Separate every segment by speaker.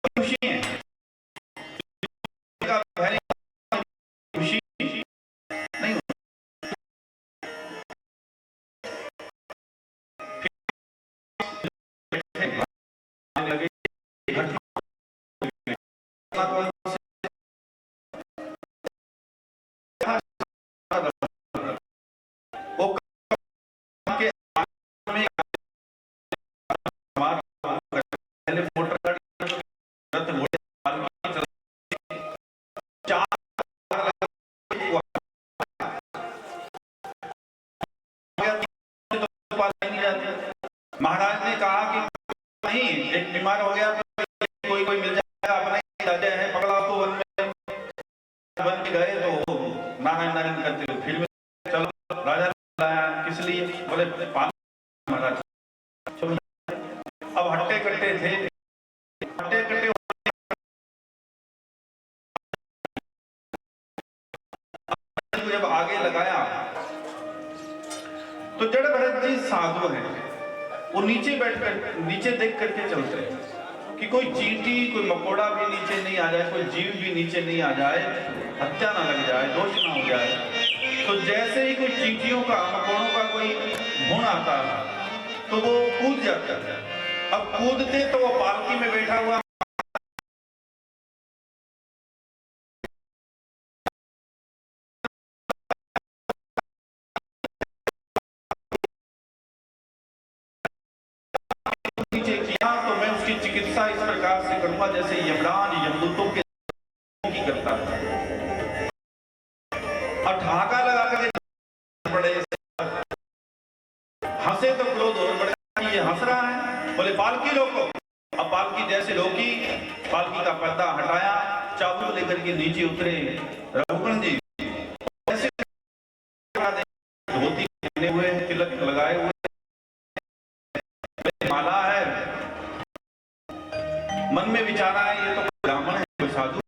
Speaker 1: खुशी है, खुशी नहीं होती। महाराज ने कहा कि नहीं, एक बीमार हो गया तो कोई मिल जाएगा, अपना ही राजा है, पकड़ा तो वन में गए तो नारायण नारायण करते हुए फिर चलो राजा लाया, किस लिए? बोले पानी महाराज। अब हट्टे कट्टे थे, हट्टे कट्टे जब आगे लगाया तो जड़ भरत जी साधु हैं, वो नीचे बैठकर, नीचे देख करके चलते हैं कि कोई चींटी कोई मकोड़ा भी नीचे नहीं आ जाए, कोई जीव भी नीचे नहीं आ जाए, हत्या ना लग जाए, दोष ना हो जाए। तो जैसे ही कोई चींटियों का मकोड़ों का कोई गुण आता है तो वो कूद जाता है। अब कूदते तो वो पालकी में बैठा हुआ नीचे किया, तो मैं उसकी चिकित्सा इस प्रकार से करूंगा जैसे यमराज यमदूतों के की करता था। और ठहाका लगा करके बड़े हंसे तो क्रोध और बढ़ा, ये हंस रहा है। बोले पालकी रोको। अब पालकी जैसे रोकी, पालकी का पर्दा हटाया, चाबुक लेकर के नीचे उतरे रघुगण जी, ऐसे धोती पहने हुए, तिलक लगाए हुए, माला है, मन में विचार आया ये तो ब्राह्मण है, कोई साधु।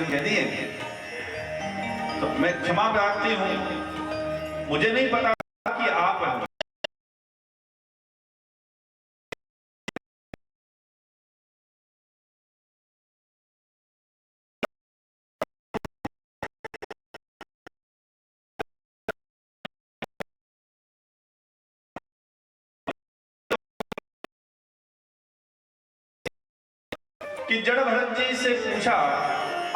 Speaker 1: कह दिए तो मैं क्षमा प्रार्थी हूं, मुझे नहीं पता कि आप हैं। कि जड़ भरत जी से पूछा,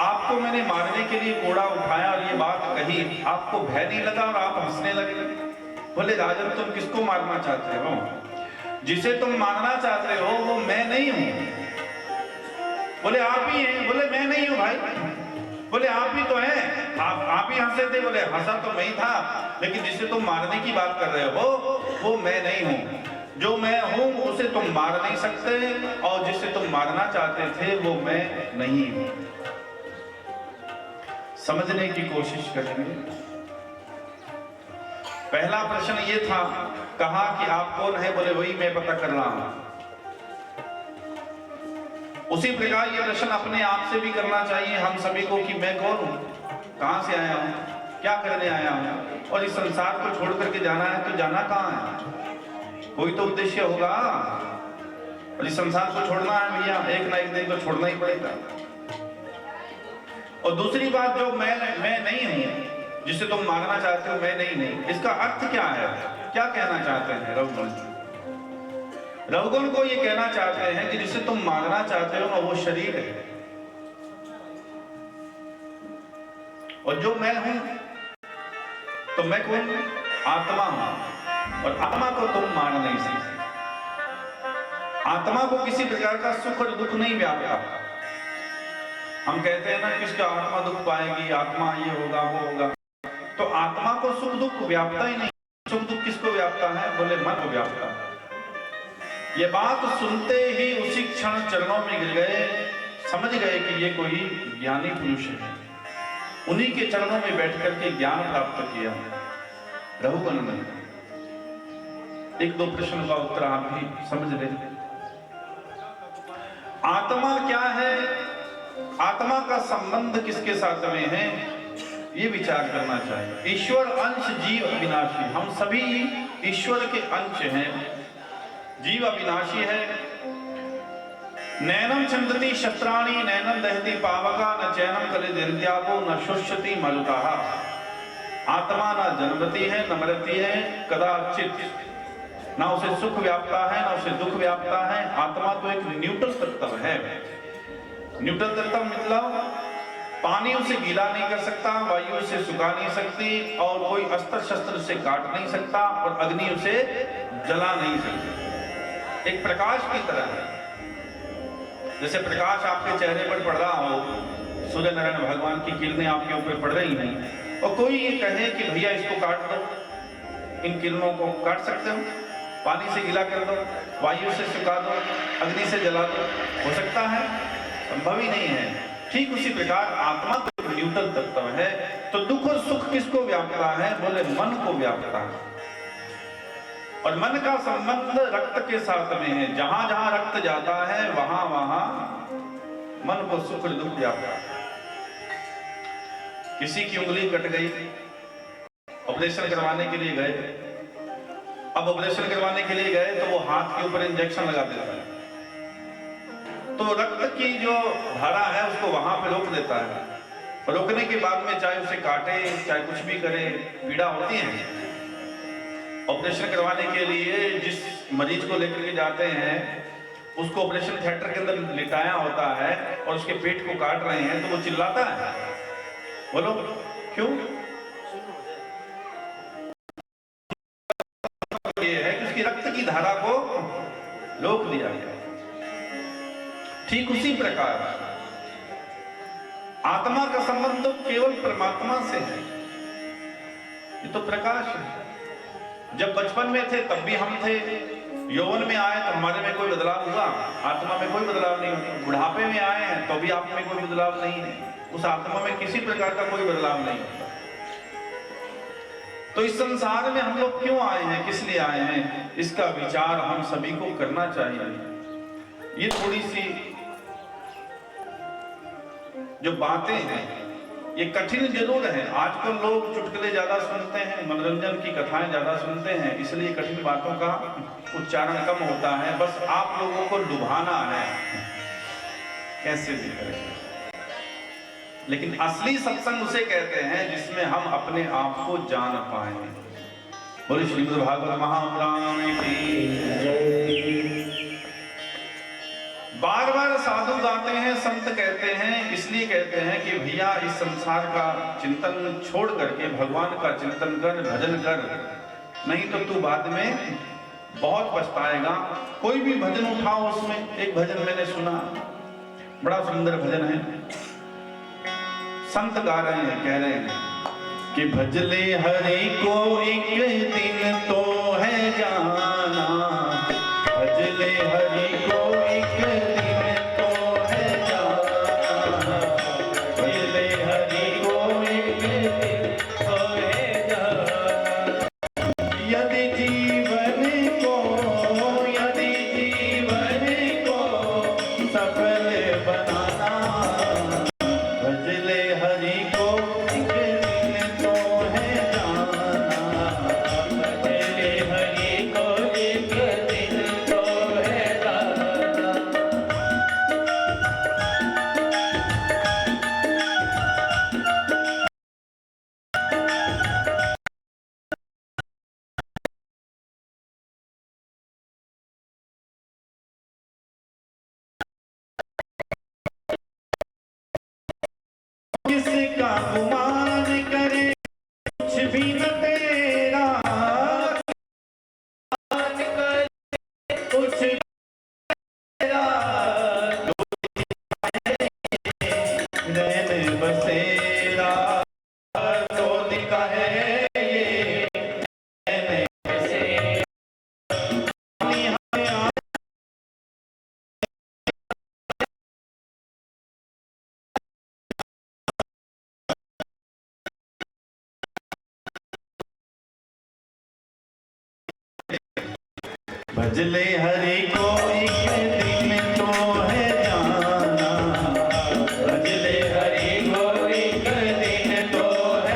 Speaker 1: आपको मैंने मारने के लिए घोड़ा उठाया और ये बात कही, आपको भय नहीं लगा और आप हंसने लगे? बोले राजन तुम किसको मारना चाहते हो? जिसे तुम मारना चाहते हो वो मैं नहीं हूं। बोले आप ही हैं? बोले मैं नहीं हूं भाई। बोले आप ही तो हैं, आप ही हंसे थे। बोले हंसा तो मैं ही था, लेकिन जिसे तुम मारने की बात कर रहे हो वो मैं नहीं हूं। जो मैं हूं उसे तुम मार नहीं सकते, और जिसे तुम मारना चाहते थे वो मैं नहीं हूं। समझने की कोशिश करेंगे। पहला प्रश्न ये था, कहा कि आप कौन है? बोले वही मैं पता कर रहा हूं। उसी प्रकार ये प्रश्न अपने आप से भी करना चाहिए हम सभी को कि मैं कौन हूं, कहां से आया हूं, क्या करने आया हूं, और इस संसार को छोड़ करके जाना है तो जाना कहां है? कोई तो उद्देश्य होगा, और इस संसार को छोड़ना है भैया, एक ना एक दिन तो छोड़ना ही पड़ेगा। और दूसरी बात, जो मैं नहीं हूं, जिसे तुम मारना चाहते हो मैं नहीं, इसका अर्थ क्या है? क्या कहना चाहते हैं रघुगण? रघुगण को ये कहना चाहते हैं कि जिसे तुम मारना चाहते हो ना वो शरीर है, और जो मैं हूं तो मैं कौन? आत्मा हूं, और आत्मा को तुम मार नहीं सकते। आत्मा को किसी प्रकार का सुख और दुख नहीं व्यापता। हम कहते हैं ना किसका आत्मा दुख पाएगी, आत्मा ये होगा वो होगा, तो आत्मा को सुख दुख व्यापता ही नहीं। सुख दुख किसको व्यापता है? बोले मन को व्यापता है। ये बात सुनते ही उसी क्षण चरणों में गिर गए, समझ गए कि ये कोई ज्ञानी पुरुष है। उन्हीं के चरणों में बैठ करके ज्ञान प्राप्त किया रघुगण ने। एक दो प्रश्न का उत्तर आप भी समझ लें। आत्मा क्या है? आत्मा का संबंध किसके साथ में है? ये विचार करना चाहिए। ईश्वर अंश जीव अविनाशी, हम सभी ईश्वर के अंश हैं। जीव अविनाशी है। नैनम चंदती शस्त्राणी नैनम दहती पावका न चैनम कले दिंत्यापो न शुष्यति मरुताहा। आत्मा न जन्मती है न मरती है कदाचित, ना उसे सुख व्यापता है ना उसे दुख व्यापता है। आत्मा तो एक न्यूट्रल तत्व है। न्यूट्रल तत्व मतलब पानी उसे गीला नहीं कर सकता, वायु उसे सुखा नहीं सकती, और कोई अस्त्र शस्त्र उसे काट नहीं सकता, और अग्नि उसे जला नहीं सकती। एक प्रकाश की तरह है। जैसे प्रकाश आपके चेहरे पर पड़ रहा हो, सूर्य नारायण भगवान की किरणें आपके ऊपर पड़ रही हैं, और कोई ये कहे कि भैया इसको काट दो, इन किरणों को काट सकते हो? पानी से गीला कर दो, वायु से सुखा दो, अग्नि से जला दो, हो सकता है? संभव ही नहीं है। ठीक उसी प्रकार आत्मा तो न्यूट्रल तत्व है। तो दुख और सुख किसको व्यापता है? बोले मन को व्यापता है। और मन का संबंध रक्त के साथ में है। जहां जहां रक्त जाता है वहां वहां मन को सुख और दुख व्यापता है। किसी की उंगली कट गई, ऑपरेशन करवाने के लिए गए। अब ऑपरेशन करवाने के लिए गए तो वो हाथ के ऊपर इंजेक्शन लगा देता है, तो रक्त की जो धारा है उसको वहां पे रोक देता है। रोकने के बाद में चाहे उसे काटे चाहे कुछ भी करे, पीड़ा होती है। ऑपरेशन करवाने के लिए जिस मरीज को लेकर के जाते हैं उसको ऑपरेशन थिएटर के अंदर लिटाया होता है और उसके पेट को काट रहे हैं, तो वो चिल्लाता है। बोलो क्यों? ये है कि उसकी रक्त की धारा को रोक दिया गया। ठीक उसी प्रकार आत्मा का संबंध तो केवल परमात्मा से है। ये तो प्रकाश है। जब बचपन में थे तब भी हम थे, यौवन में आए तो हमारे में कोई बदलाव हुआ? आत्मा में कोई बदलाव नहीं हुआ। बुढ़ापे में आए हैं तो भी आप में कोई बदलाव नहीं है, उस आत्मा में किसी प्रकार का कोई बदलाव नहीं है। तो इस संसार में हम लोग क्यों आए हैं, किस लिए आए हैं, इसका विचार हम सभी को करना चाहिए। ये थोड़ी सी जो बातें हैं ये कठिन जरूर है। आजकल लोग चुटकुले ज्यादा सुनते हैं, मनोरंजन की कथाएं ज्यादा सुनते हैं, इसलिए कठिन बातों का उच्चारण कम होता है। बस आप लोगों को लुभाना है, कैसे भी करें। लेकिन असली सत्संग उसे कहते हैं जिसमें हम अपने आप को जान पाए। बोले श्रीमद् भागवत महापुराण की जय। बार बार साधु गाते हैं, संत कहते हैं, इसलिए कहते हैं कि भैया इस संसार का चिंतन छोड़ करके भगवान का चिंतन कर, भजन कर, नहीं तो तू बाद में बहुत पछताएगा। कोई भी भजन उठाओ, उसमें एक भजन मैंने सुना, बड़ा सुंदर भजन है। संत गा रहे हैं, कह रहे हैं कि भजले हरि को एक दिन तो है जाना, भजले हरि को एक दिन तो है जाना, भजले हरि को एक दिन तो है जाना। यदि जीवन को सफल बनाना, भजले हरि को एक दिन तो है जाना, भजले हरि को एक दिन तो है जाना। किसका गुमान करे कुछ भी न तेरा, कुछ तेरा नैन बसेरा, तो दिखा है ये नैन बसेरा। भजले हरि को एक दिन तो है जाना, भजले हरि को एक दिन तो है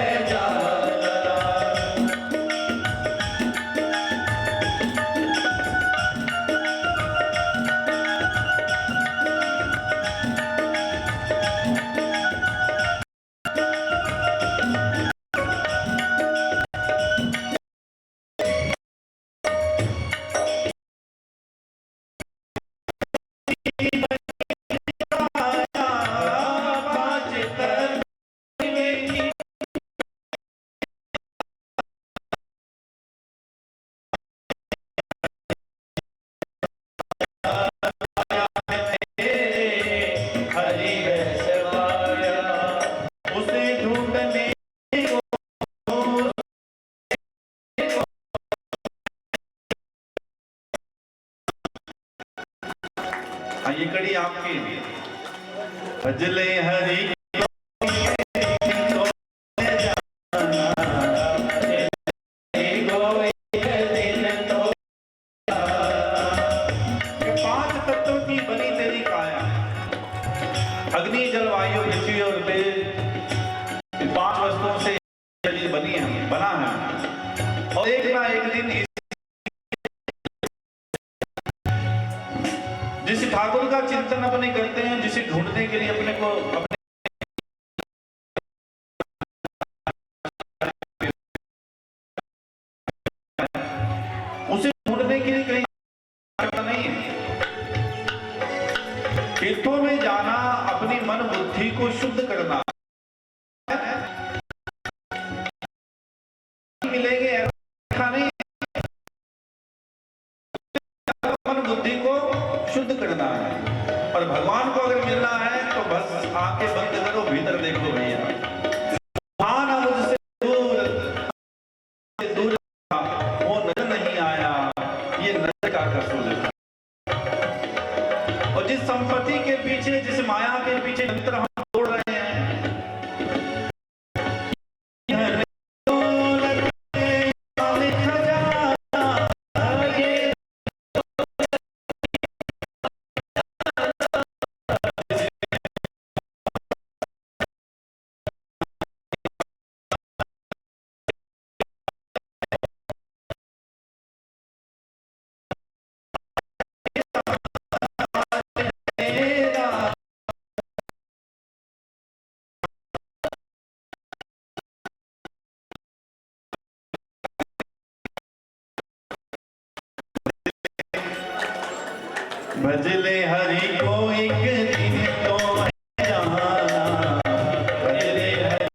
Speaker 1: आपके भजले हरि अग्नि जल वायु पृथ्वी और तेज, इन 5 वस्तुओं से शरीर बना है। और एक ना एक दिन जिस ठाकुर का चिंतन अपने करते हैं, जिसे ढूंढने के लिए अपने को उसे ढूंढने के लिए कहीं नहीं है। तीर्थों में जाना, अपनी मन बुद्धि को शुद्ध करना, मिलेंगे ऐसा नहीं, मन बुद्धि को शुद्ध करना है। और भगवान को अगर मिलना है तो बस आंखें बंद करो, भीतर देखो भैया। आना मुझसे दूर दूर, वो नजर नहीं आया, ये नजर का कसूर है। और जिस संपत्ति के पीछे, जिस माया के पीछे निरंतर हम दौड़ रहे हैं, भजले हरि को एक दिन तो है जाना, भजले हरि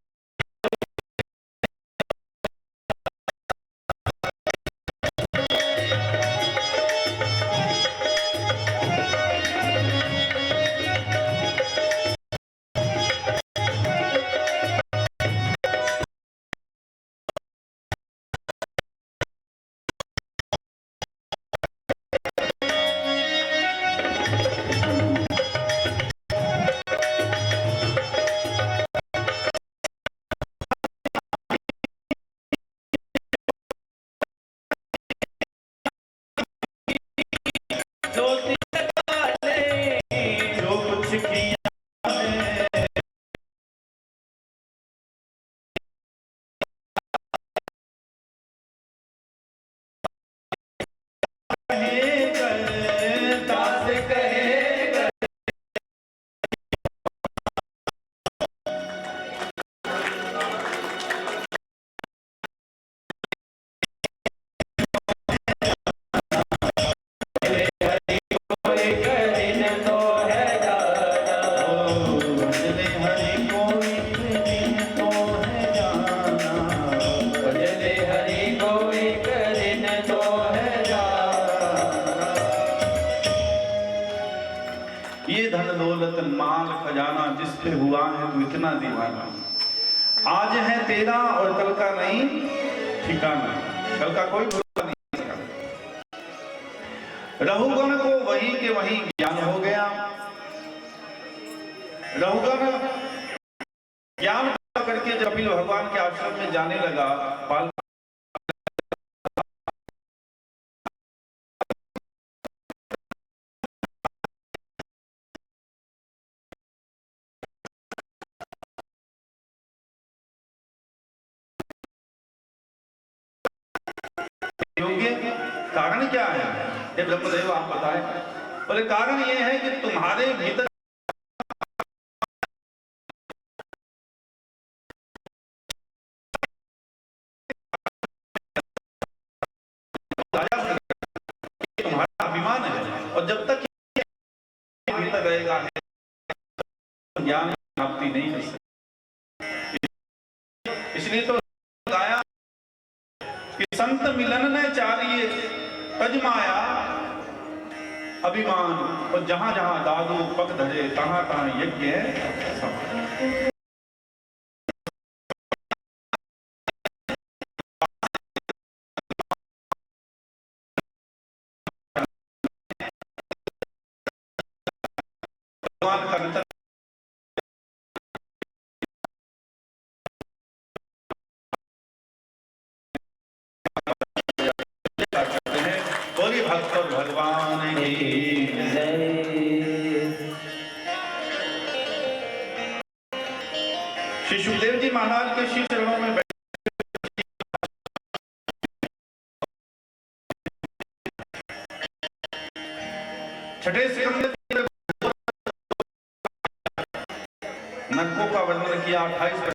Speaker 1: जो कुछ किया ये धन दौलत माल खजाना जिस पे हुआ है तू इतना दीवाना, आज है तेरा और कल का नहीं ठिकाना, कल का कोई भरोसा नहीं। रहुगण को वही के वही ज्ञान हो गया, रहुगण ज्ञान करके जब कपिल भगवान के आश्रम में जाने लगा, पाल योग्य कारण क्या है? ये ब्रह्मदेव आप बताएं। बोले कारण ये है कि तुम्हारे भीतर तुम्हारा अभिमान है, और जब तक भीतर रहेगा ज्ञान प्राप्ति नहीं कर सकते। इसलिए तो बताया कि संत मिलन ने चारिये तज माया अभिमान, और जहां जहां दादू पग धरे तहां तहां यज्ञ है। भगवान का अंतर करते हैं। बोली भक्त और भगवान की जय। श्री सुखदेव जी महाराज के श्री चरणों में छठे स्कंद नरकों का वर्णन किया। 28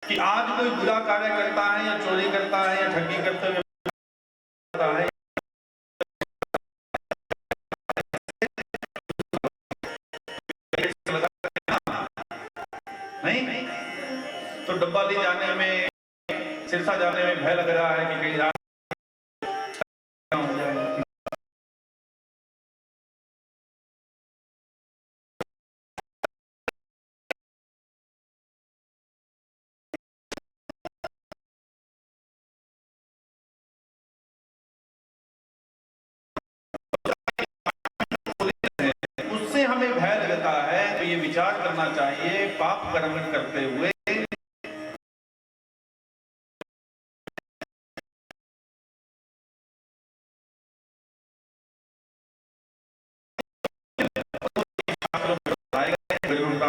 Speaker 1: कि आज कोई बुरा कार्य करता है या चोरी करता है या ठगी करते हुए करता है, नहीं तो डब्बा ले जाने में, सिरसा जाने में भय लग रहा है कि कहीं रात हो जाए। उससे हमें भय लगता है, तो ये विचार करना चाहिए पाप कर्म करते हुए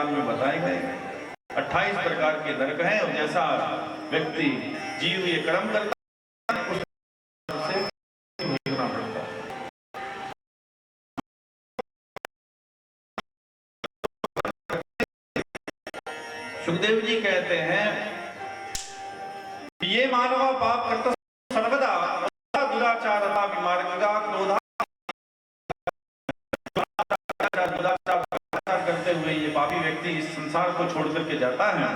Speaker 1: में बताए गए 28 प्रकार के नरक हैं, और जैसा व्यक्ति जीव ये कर्म करता है उससे भोगना पड़ता है। सुखदेव जी कहते हैं कि ये मानवा पाप करता सर्वदा दुराचारता विमार्गा क्रोधा करते हुए ये पापी व्यक्ति इस संसार को छोड़ करके जाता है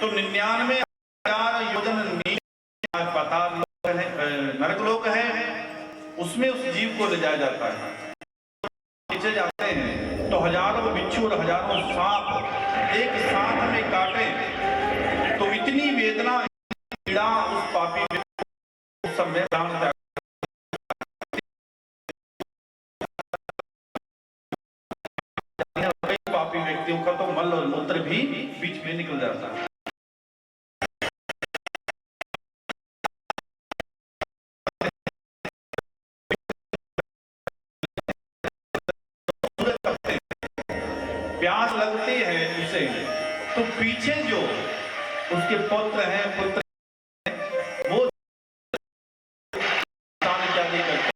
Speaker 1: तो 99,000 योजन पाताल नरक लोक है, उसमें उस जीव को ले जाया जाता है। पीछे जाते हैं तो हजारों बिच्छू और हजारों सांप एक साथ में काटे तो इतनी वेदना पीड़ा उस पापी उस समय प्राण पापी व्यक्तियों का तो मल और मूत्र भी बीच में निकल जाता है। प्यास लगती है उसे तो पीछे जो उसके पुत्र हैं, पुत्र वो इत्यादि करते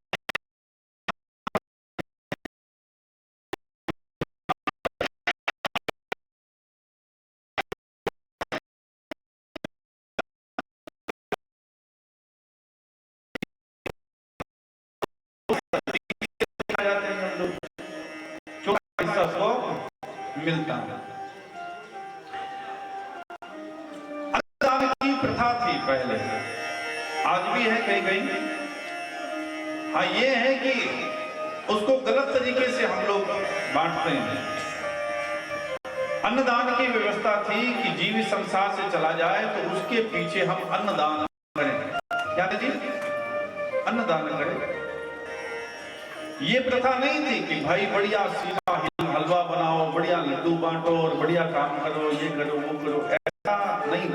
Speaker 1: मिलता है। अन्नदान की प्रथा थी पहले, आज भी है कहीं कहीं। हाँ ये है कि उसको गलत तरीके से हम लोग बांटते हैं। अन्नदान की व्यवस्था थी कि जीव संसार से चला जाए तो उसके पीछे हम अन्नदान करें। क्या जी? अन्नदान करें। ये प्रथा नहीं थी कि भाई बढ़िया सीधा हलवा बनाओ, बढ़िया लड्डू बांटो और बढ़िया काम करो, ये करो वो करो, ऐसा नहीं।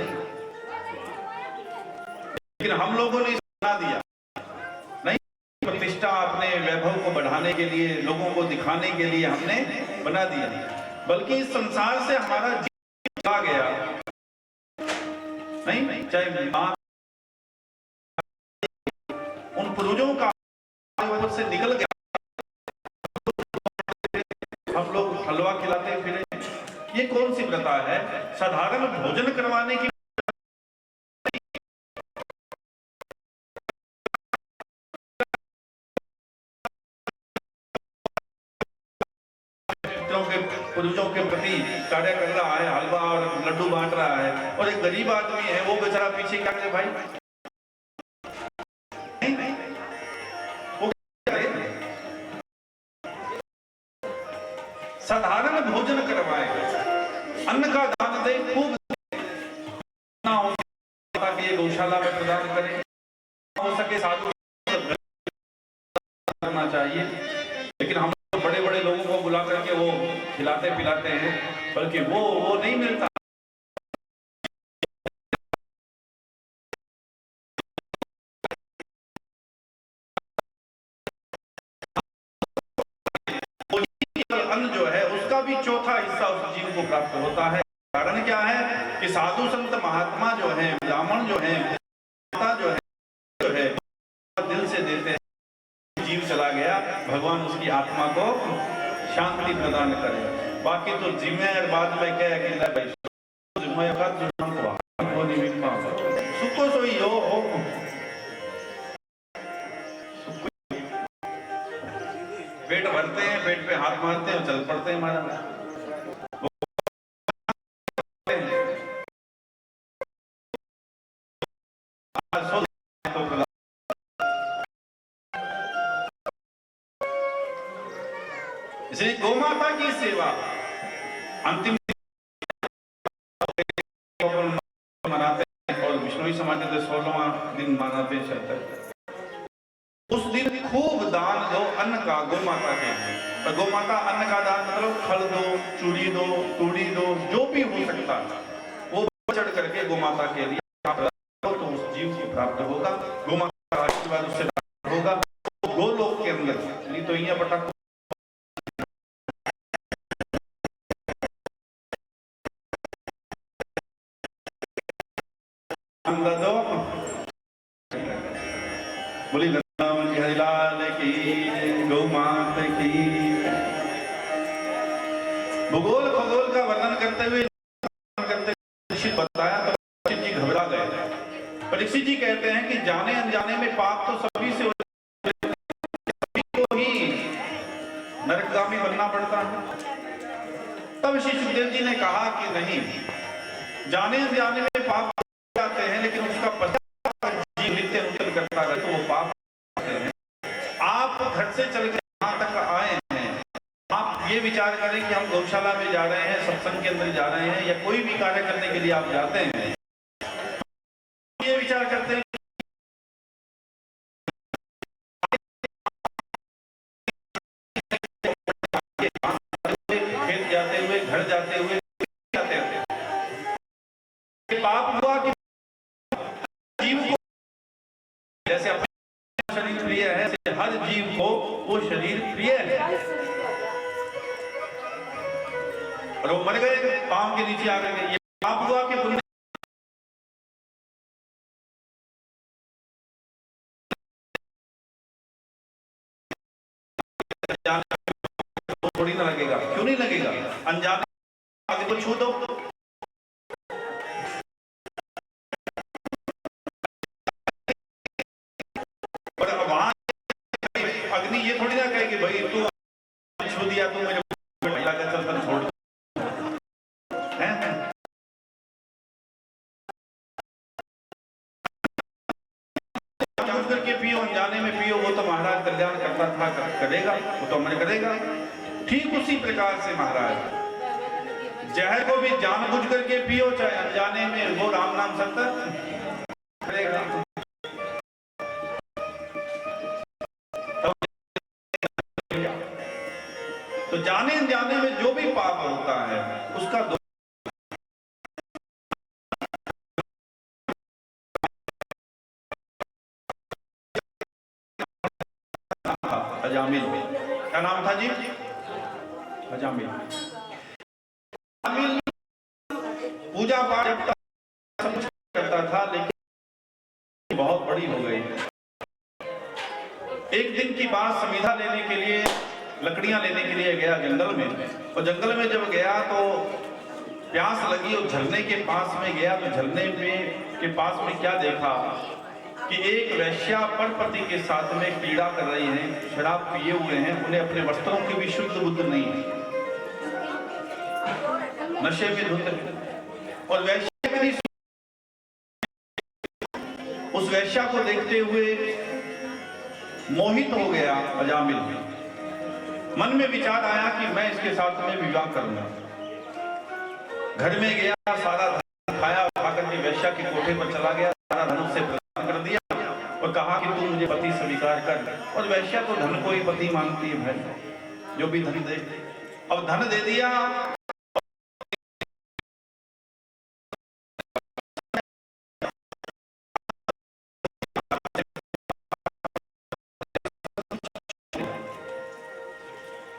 Speaker 1: लेकिन हम लोगों ने बना दिया नहीं, प्रतिष्ठा अपने वैभव को बढ़ाने के लिए, लोगों को दिखाने के लिए हमने बना दिया, बल्कि इस संसार से हमारा जीवन चला गया नहीं। चाहे मां उन पूर्वजों का ऊपर से निकल गया, हम लोग हलवा खिलाते फिरे। ये कौन सी प्रथा है? साधारण भोजन करवाने की पूर्वजों के प्रति कार्य कर रहा है, हलवा और लड्डू बांट रहा है, और एक गरीब आदमी है वो बेचारा पीछे क्या करे भाई? नहीं। वो साधारण भोजन करवाए, अन्न का दान दे, खूब ताकि ये गौशाला में करना चाहिए, लेकिन हम बड़े बड़े लोगों को बुला करके वो खिलाते पिलाते हैं, बल्कि वो नहीं मिलता। अन्न जो है उसका भी चौथा हिस्सा उस जीव को प्राप्त होता है। कारण क्या है कि साधु संत महात्मा जो है, ब्राह्मण जो है, जो है दिल से देते हैं। जीव चला गया, भगवान उसकी आत्मा को शांति प्रदान करेगा। बाकी तो जिम्मे और बाद में क्या है कि सुखो सोई हो। पेट भरते हैं, पेट पे हाथ मारते हैं, चल पड़ते हैं महाराज। इसलिए गौ माता की सेवा अंतिम मनाते हैं और विष्णु समाज के 16वां दिन मनाते हैं। उस दिन खूब दान दो अन्न का गौ माता के लिए। और गौ माता अन्न का दान मतलब फल दो, चूड़ी दो, तूड़ी दो, जो भी हो सकता है वो चढ़ करके गौ माता के लिए तो उस जीव को प्राप्त होगा। गौ माता का आशीर्वाद उससे होगा गोलोक के अंदर। नहीं तो यहाँ बटा बोली हरिलाल की, गौ माता की। भूगोल खगोल का वर्णन करते हुए परीक्षित बताया तो परीक्षित जी घबरा गए। परीक्षित जी कहते हैं कि जाने अनजाने में पाप तो सभी से को ही नरकगामी बनना पड़ता है। तब श्री सुखदेव जी ने कहा कि नहीं, जाने अनजाने में पाप जाते हैं, लेकिन उसका पश्चाताप जीव नित्य नूतन करता है तो वो पाप है। आप घर से चल के यहाँ तक आए हैं, आप ये विचार करें कि हम गौशाला में जा रहे हैं, सत्संग के अंदर जा रहे हैं, या कोई भी कार्य करने के लिए आप जाते हैं, ये विचार करते हैं खेत जाते हुए, घर जाते हुए जाते पाप हुआ कि जीव को जैसे अपना शरीर प्रिय है, हर जीव को वो शरीर प्रिय है। और वो मर गए, पांव के नीचे आ गए। ये पाप हुआ कि पुण्य थोड़ी ना लगेगा। क्यों नहीं लगेगा? अनजाने आगे को छू दो, और वहां अग्नि ये थोड़ी ना कहे कि भाई तू छू दिया, तू मेरे महिला का चलता छोड़ दो। करके पियो, अनजाने में पियो, वो तो महाराज कल्याण करता था, करेगा, वो तो हमने करेगा। ठीक उसी प्रकार से महाराज जहर को भी जानबूझ करके पियो, चाहे अनजाने में, वो राम नाम सत्य करेगा। तो जाने अनजाने में जो भी पाप होता है उसका अजामिल, क्या नाम था जी? अजामिल। पूजा पाठ करता था, लेकिन बहुत बड़ी हो गई। एक दिन की बात, समीधा लेने के लिए, लकड़ियां लेने के लिए गया जंगल में। और जंगल में जब गया तो प्यास लगी और झरने के पास में गया। तो झरने के पास में क्या देखा कि एक वैश्या परपति के साथ में पीड़ा कर रही है, शराब पिए हुए हैं, उन्हें अपने वस्त्रों की भी शुद्ध बुद्ध नहीं है, नशे में धुत है। और वैश्या उस वैश्या को देखते हुए मोहित हो गया अजामिल। मन में विचार आया कि मैं इसके साथ में विवाह करूंगा। घर में गया, सारा धन खाया, खाकर के वैश्या के कोठे पर चला गया, सारा धन उससे प्रदान कर दिया और कहा कि तू मुझे पति स्वीकार कर। और वैश्या तो धन को ही पति मानती है भाई, जो भी धन दे। अब धन दे दिया,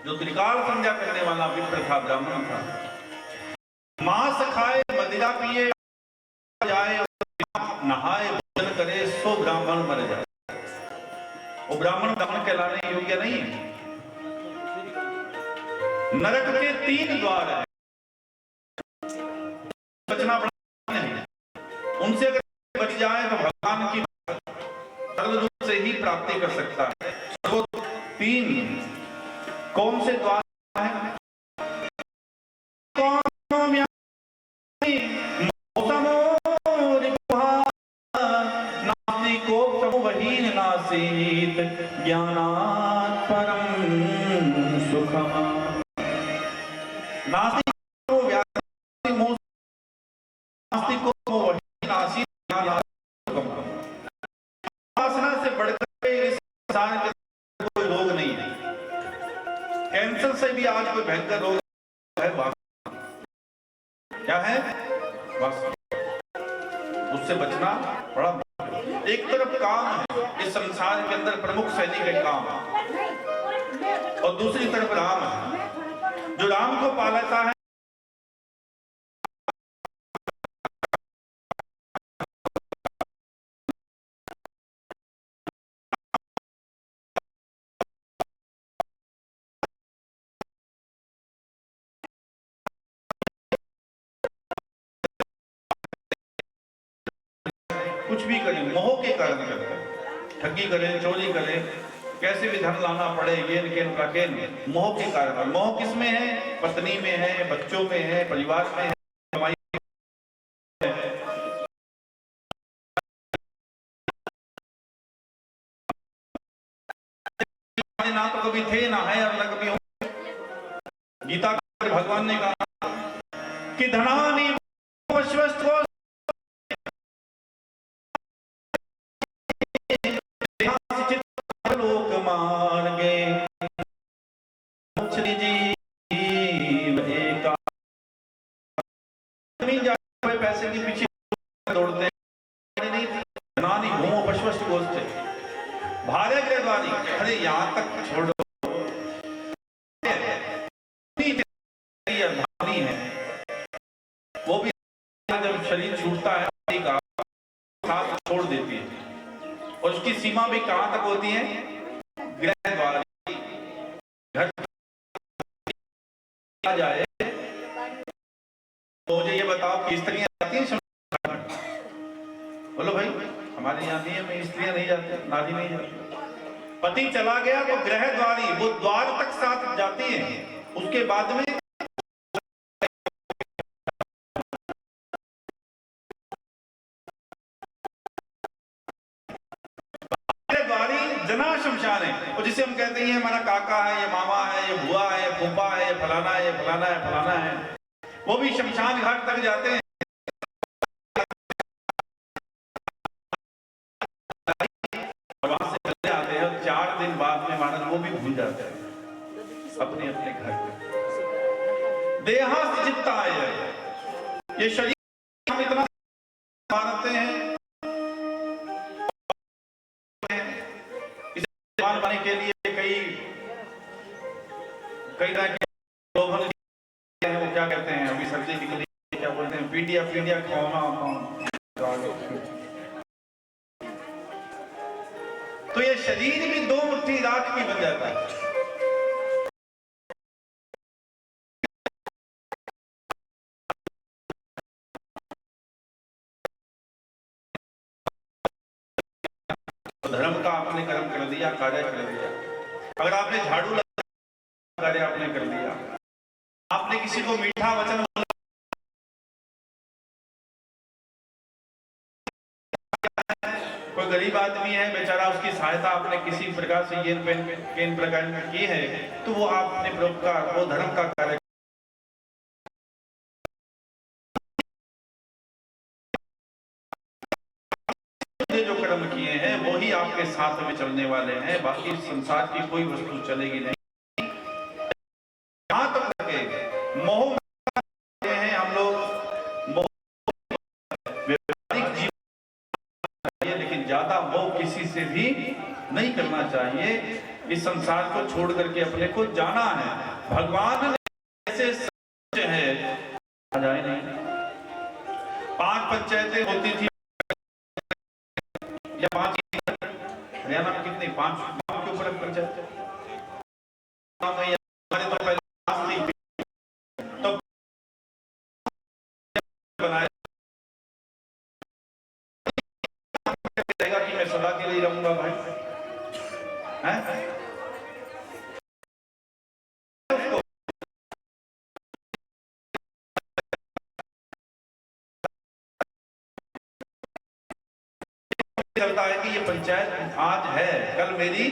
Speaker 1: जो त्रिकाल संध्या करने वाला विप्र था, ब्राह्मण था, मांस खाए मदिरा पिए जाए नहाए भोजन करे सो ब्राह्मण मर जाए। वो ब्राह्मण कहलाने योग्य नहीं है। नरक के 3 द्वार हैं, बचना पड़ता नहीं, उनसे अगर बच जाए तो भगवान की सर्व रूप से ही प्राप्ति कर सकता है। वो 3 कौन से द्वार हैं? ज्ञानात् परम सुखम। नास्तिक को वासना से बढ़कर इस संसार के कोई रोग नहीं है। कैंसर से भी आज कोई भयंकर रोग है वासना। क्या है? वासना। उससे बचना बड़ा। एक तरफ काम है, इस संसार के अंदर प्रमुख सैनिक है काम, और दूसरी तरफ राम है, जो राम को पालता है। कुछ भी करें मोह के कारण करते हैं, ठगी करें, चोरी करें, कैसे भी धन लाना पड़े, गेन केन प्राकेन, मोह के कारण। मोह किस में है? पत्नी में है, बच्चों में है, परिवार में है, कमाई में है। ना तो कभी थे, ना है, और ना कभी होंगे। गीता में भगवान ने कहा कि धनानि वशवस्तु लोक मार्गे पैसे के पीछे दौड़ते नहीं, धनानि भूमो वशवस्तु गोस्ते भार्य गृहद्वारी। अरे यहाँ तक छोड़ो, धानी है वो भी जब शरीर छूटता है का साथ छोड़ देती है, और उसकी सीमा भी कहां तक होती है? गृहद्वार। घर आ जाए तो मुझे ये बताओ कि स्त्रियां जाती हैं? बोलो भाई, हमारे यहाँ नियम में स्त्रियां नहीं जाती, नारी नहीं जाती। पति चला गया तो गृहद्वारी, वो द्वार तक साथ जाती है, उसके बाद में जना शमशान है। और जिसे हम कहते हैं हमारा काका है, ये मामा है, ये बुआ है, ये फूफा है, ये फलाना है, ये फलाना है, फलाना है, वो भी शमशान घाट तक जाते हैं। और वहां से चले आते हैं, 4 दिन बाद में मानव वो भी भूल जाते हैं अपने अपने घर पे। देहा चित्ता है, ये शरीर हम इतना मानते हैं, पाने के लिए कई तरह के लोभन हैं, वो क्या कहते हैं, अभी सब्जी निकली, क्या बोलते हैं, पीडिया खाना। तो ये शरीर भी 2 मुट्ठी राख की बन जाता है। धर्म का आपने कर्म कर दिया, कार्य कर दिया। अगर आपने झाड़ू लगा, कार्य आपने कर दिया। आपने किसी को मीठा वचन बोला, कोई गरीब आदमी है बेचारा, उसकी सहायता आपने किसी प्रकार से केन प्रकार की है, तो वो आपने परोपकार, वो धर्म का कार्य। जो कर्म किए हैं वो ही आपके साथ में चलने वाले हैं, बाकी संसार की कोई वस्तु चलेगी नहीं। जहां तक लगे मोह हैं हम लोग, व्यवहारिक जीवन, लेकिन ज्यादा मोह किसी से भी नहीं करना चाहिए। इस संसार को छोड़ करके अपने को जाना है। भगवान ने ऐसे है आ जाए नहीं। 5 पंचायतें होती थी या 5 हरियाणा में कितनी 5 गांव के ऊपर पंचायत हमारे तो पहले तो बनाया कि मैं सदा के लिए रहूंगा भाई हैं? चलता है कि ये पंचायत आज है कल मेरी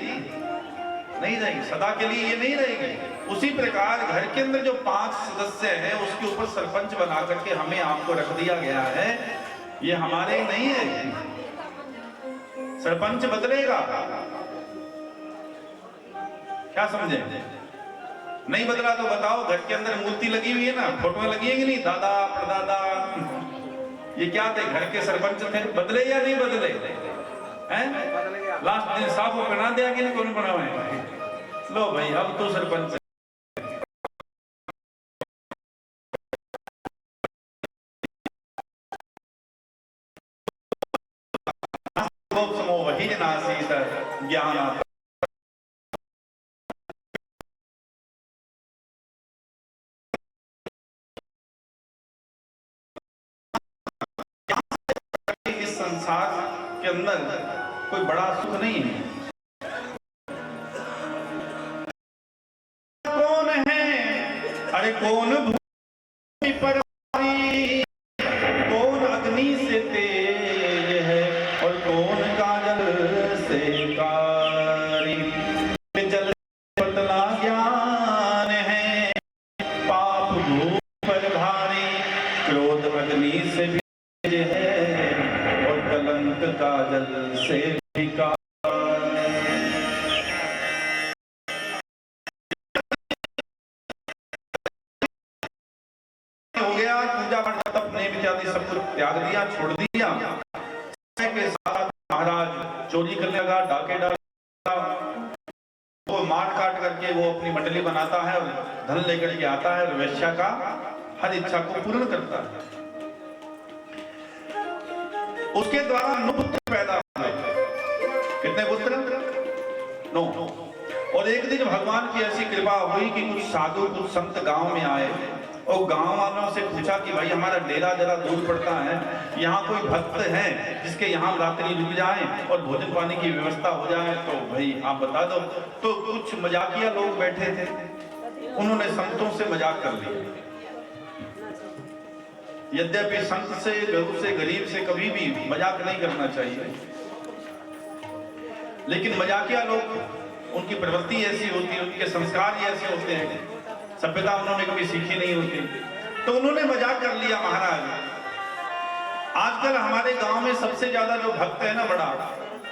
Speaker 1: नहीं रहेगी, सदा के लिए ये नहीं रहेगी। उसी प्रकार घर के अंदर जो 5 सदस्य हैं उसके ऊपर सरपंच बना करके हमें आपको रख दिया गया है, ये हमारे नहीं है। सरपंच बदलेगा, क्या समझे? नहीं बदला तो बताओ। घर के अंदर मूर्ति लगी हुई है ना, फोटो लगी है कि नहीं, दादा परदादा, ये क्या थे? घर के सरपंच थे। बदले या नहीं बदले हैं? लास्ट दिन साफ बना दिया कि नहीं? कौन बना हुआ है? लो भाई अब तो सरपंच वही नासीत ज्ञान इस संसार के अंदर कोई बड़ा सुख नहीं है। कौन है? अरे कौन भूमि पर भारी, कौन अग्नि से तेज है और कौन काजल से कारी। जल पतला ज्ञान है, पाप भूमि पर भारी, क्रोध अग्नि से तेज है और कलंक काजल से भी कारी। हो गया पूजा पाठ तप नेम इत्यादि सब कुछ त्याग दिया, छोड़ दिया। के साथ महाराज चोरी करने लगा, डाके डाला, वो मार काट करके वो अपनी मंडली बनाता है और धन लेकर के आता है और वेश्या का हर इच्छा को पूर्ण करता है। उसके द्वारा 9 पुत्र पैदा हुए। कितने पुत्र? 9। और एक दिन भगवान की ऐसी कृपा हुई कि कुछ साधु कुछ संत गांव में आए और गांव वालों से पूछा कि भाई हमारा डेरा जरा दूर पड़ता है, यहाँ कोई भक्त है जिसके यहाँ रात्रि रुक जाए और भोजन पानी की व्यवस्था हो जाए, तो भाई आप बता दो। तो कुछ मजाकिया लोग बैठे थे, उन्होंने संतों से मजाक कर लिया। यद्यपि संत से गरीब से गरीब से कभी भी मजाक नहीं करना चाहिए, लेकिन मजाकिया लोग, उनकी प्रवृत्ति ऐसी होती है, उनके संस्कार ही ऐसे होते हैं, सभ्यता उन्होंने कभी सीखी नहीं होती। तो उन्होंने मजाक कर लिया, महाराज आजकल हमारे गांव में सबसे ज्यादा जो भक्त है ना बड़ा,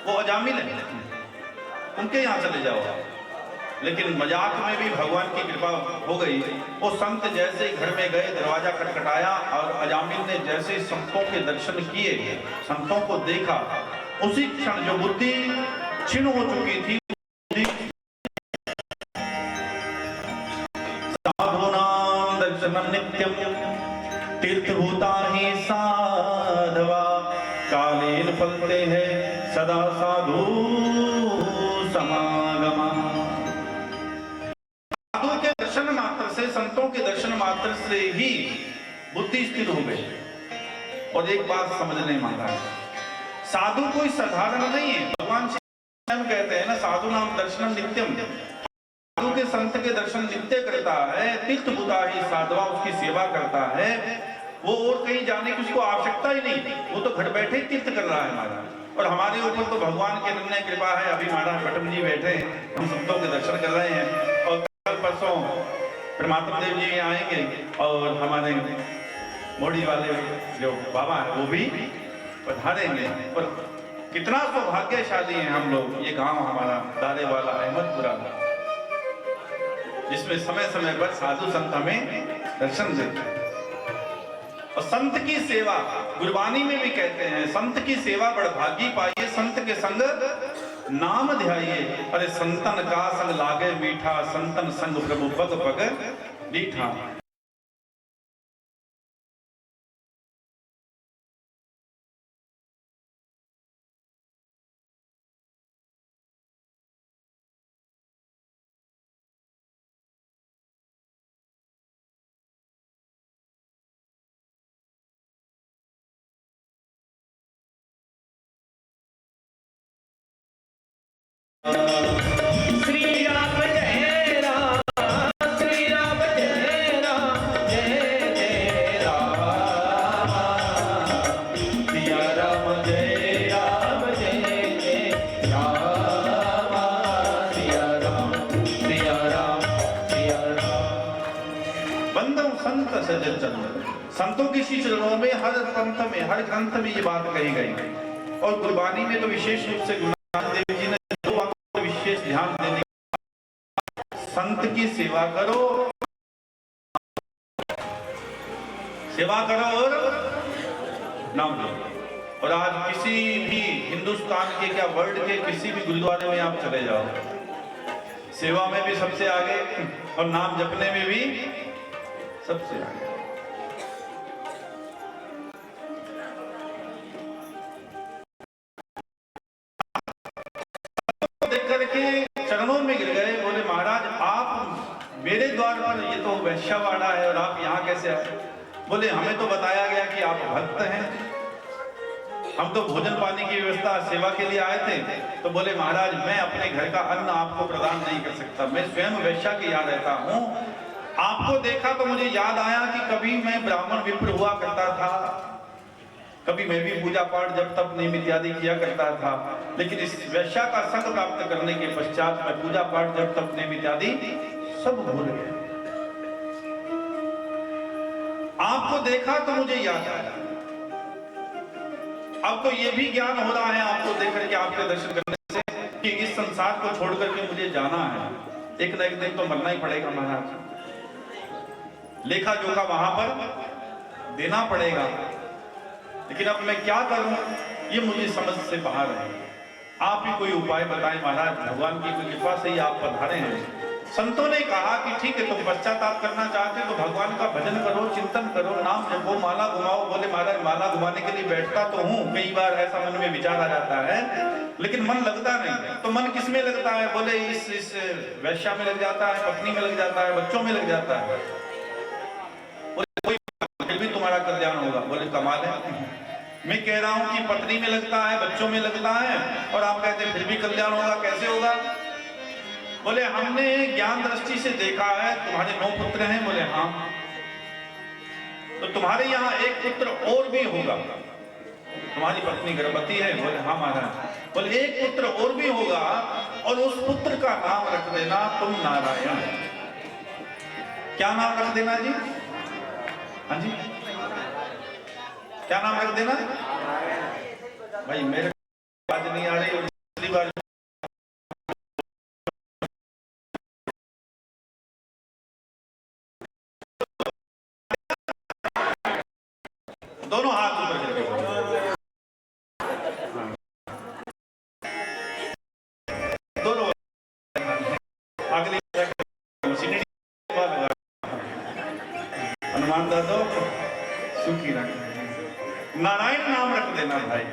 Speaker 1: वो अजामिल है, उनके यहाँ चले जाओ। लेकिन मजाक में भी भगवान की कृपा हो गई। वो संत जैसे ही घर में गए, दरवाजा खटखटाया और अजामिल ने जैसे संतों के दर्शन किए, संतों को देखा, उसी क्षण जो बुद्धि क्षीण हो चुकी थी, साधूनां दर्शनं नित्यं तीर्थभूता ही साधवा, कालेन फलते हैं सदा साधु समागमा। साधु के दर्शन मात्र से, संतों के दर्शन मात्र से ही बुद्धि स्थिर हो गई। और एक बात समझने मांगा, साधु कोई साधारण नहीं है। भगवान स्वयं कहते हैं ना, साधु नाम दर्शनम नित्यम, साधु के संत के दर्शन नित्य करता है, तीर्थभूता ही साधवा, उसकी सेवा करता है, वो और कहीं जाने की उसको आवश्यकता ही नहीं, वो तो घर बैठे ही तीर्थ कर रहा है महाराज। और हमारे ऊपर तो भगवान की निर्णय कृपा है। अभी महाराज भट्टम जी बैठे, हम संतों के दर्शन कर रहे हैं, और कल परसों परमात्मा देव जी आएंगे और हमारे मोड़ी वाले जो बाबा है वो भी पधारेंगे। और कितना सौभाग्यशाली हैं हम लोग। ये गांव हमारा दारे वाला अहमदपुरा, जिसमें समय समय पर साधु संत हमें दर्शन देते हैं। और संत की सेवा, गुरबानी में भी कहते हैं, संत की सेवा बड़भागी पाइए, संत के संग नाम ध्याइए। अरे संतन का संग लागे मीठा, संतन संग प्रभु पग पग मीठा।
Speaker 2: श्री राम जय राम, श्री राम जय राम, जय जय राम। सिया राम जय राम, जय जय राम। सिया राम, सिया राम, सिया राम।
Speaker 1: बंदो संत सजल चंद्र, संतों के शीश चरणों में हर पंथ में, हर ग्रंथ में ये बात कही गई। और गुरबानी में तो विशेष रूप से गुरु नानक देव जी ने दो बातों पर विशेष ध्यान देने, संत की सेवा करो, सेवा करो और नाम लो। और आज किसी भी हिंदुस्तान के, क्या वर्ल्ड के किसी भी गुरुद्वारे में आप चले जाओ, सेवा में भी सबसे आगे और नाम जपने में भी सबसे आगे। देख करके चरणों में गिर गए, बोले महाराज आप मेरे द्वार पर, ये तो वैश्यवाड़ा है और आप यहाँ कैसे आए? बोले हमें तो बताया गया कि आप भक्त हैं, हम तो भोजन पानी की व्यवस्था सेवा के लिए आए थे। तो बोले महाराज मैं अपने घर का अन्न आपको प्रदान नहीं कर सकता, मैं स्वयं वैश्या के यहाँ रहता हूँ। आपको देखा तो मुझे याद आया कि कभी मैं ब्राह्मण विप्र हुआ करता था, कभी मैं भी पूजा पाठ जब तब नियम इत्यादि किया करता था, लेकिन इस वैश्या का संग प्राप्त करने के पश्चात मैं पूजा पाठ जब तब नियम इत्यादि सब भूल गया। आपको देखा तो मुझे याद आया, अब तो ये भी ज्ञान हो रहा है आपको देख करके, आपके दर्शन करने से, कि इस संसार को छोड़ करके मुझे जाना है, एक न एक दिन तो मरना ही पड़ेगा महाराज, लेखा जोखा वहां पर देना पड़ेगा। लेकिन अब मैं क्या करूं, ये मुझे समझ से बाहर है। आप ही कोई उपाय बताएं महाराज, भगवान की कृपा से ही आप पधारे हैं। संतों ने कहा कि ठीक है, तुम पश्चाताप करना चाहते तो भगवान का भजन करो, चिंतन करो, नाम जपो, माला घुमाओ। बोले महाराज माला घुमाने के लिए बैठता तो हूँ, कई बार ऐसा मन में विचार आ जाता है, लेकिन मन लगता नहीं। तो मन किस में लगता है? बोले इस वैश्या में लग जाता है, पत्नी में लग जाता है, बच्चों में लग जाता है। बोले कोई फिर भी तुम्हारा कल्याण होगा। बोले कमाल है, मैं कह रहा हूं कि पत्नी में लगता है, बच्चों में लगता है, और आप कहते हैं फिर भी कल्याण होगा, कैसे होगा? बोले हमने ज्ञान दृष्टि से देखा है, तुम्हारे 9 पुत्र हैं। बोले हाँ। तो तुम्हारे यहाँ एक पुत्र और भी होगा, तुम्हारी पत्नी गर्भवती है। बोले हाँ महाराज। बोले एक पुत्र और भी होगा, और उस पुत्र का नाम रख देना तुम नारायण। क्या नाम रख देना जी? हाँ जी, क्या नाम रख देना? भाई मेरे बात नहीं आ रही, दूसरी बार दोनों हाथ ऊपर करके दोनों अगली हनुमान दादो सुखी रख, नारायण नाम रख देना भाई।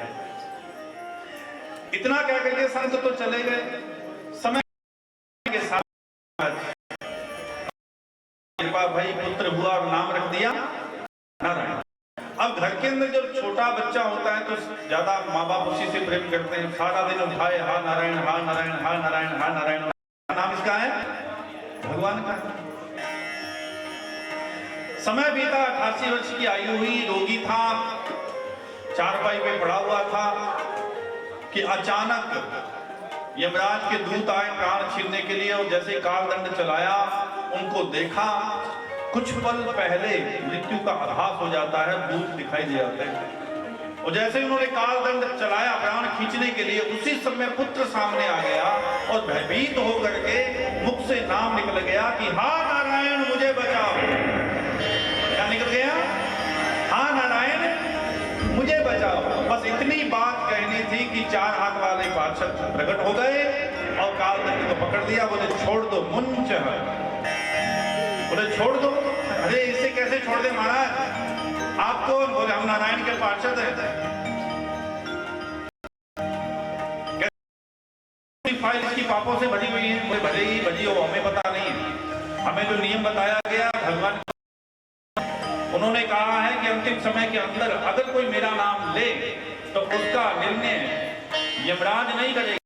Speaker 1: इतना क्या करके संत तो चले गए, समय के साथ कृपा भाई पुत्र हुआ और नाम रख दिया नारायण। अब घर के अंदर जब छोटा बच्चा होता है तो ज्यादा माँ बाप उसी से प्रेम करते हैं, सारा दिन उठाए हा नारायण हा नारायण हा नारायण हा नारायण। नाम इसका है भगवान का। समय बीता, 88 वर्ष की आयु हुई, रोगी था, चारपाई पे पड़ा हुआ था कि अचानक यमराज के दूत आए प्राण छीनने के लिए, और जैसे कालदंड चलाया उनको देखा, कुछ पल पहले मृत्यु का आभास हो जाता है, दूत दिखाई दे जाते हैं और जैसे ही उन्होंने काल दंड चलाया प्राण खींचने के लिए, उसी समय पुत्र सामने आ गया और भयभीत होकर के मुख से नाम निकल गया कि हा नारायण मुझे बचाओ। क्या निकल गया? हा नारायण मुझे बचाओ। बस इतनी बात कहनी थी कि 4 हाथ वाले पार्षद प्रकट हो गए और काल दंड को पकड़ दिया। बोले छोड़ दो मुंच, बोले छोड़ दो। अरे इसे कैसे छोड़ दे महाराज, आप कौन? बोले हम नारायण के पार्षद हैं। फाइल इसकी पापों से भरी हुई है। बोले भरी भरी हो, हमें पता नहीं है। हमें जो नियम बताया गया भगवान, उन्होंने कहा है कि अंतिम समय के अंदर अगर कोई मेरा नाम ले तो उसका निर्णय यमराज नहीं करेगा।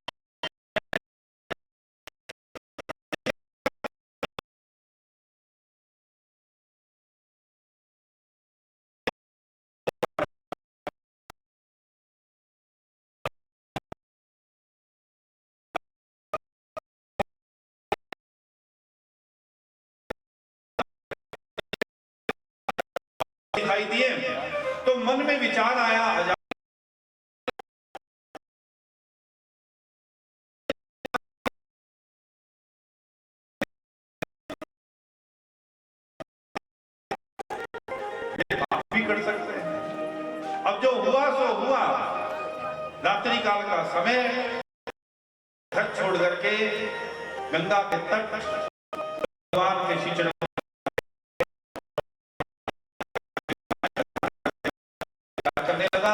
Speaker 1: दिखाई दिए तो मन में विचार आया, भी कर सकते हैं। अब जो हुआ सो हुआ। रात्रि काल का समय, घर छोड़ करके गंगा के तट भगवान के श्री चरणों करने लगा।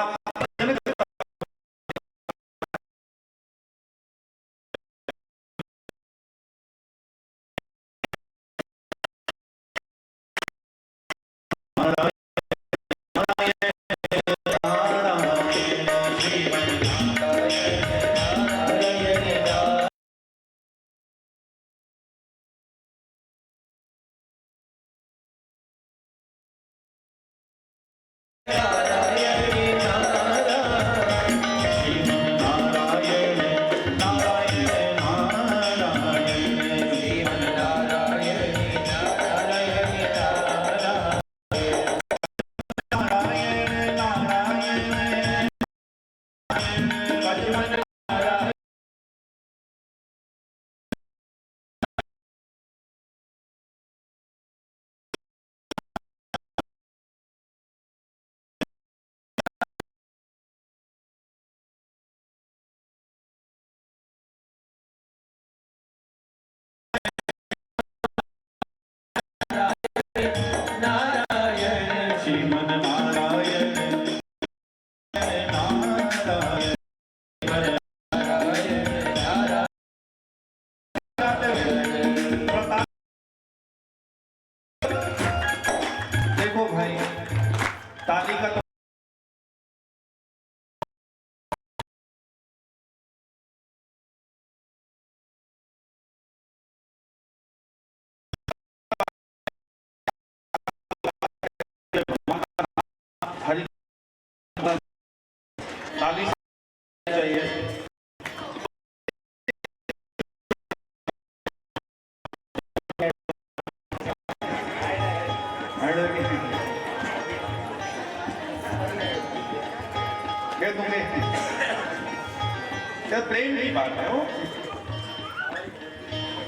Speaker 1: देखो भाई, ताली का तो हरी ताली चाहिए। क्या दूंगे? क्या प्रेम की बात है वो?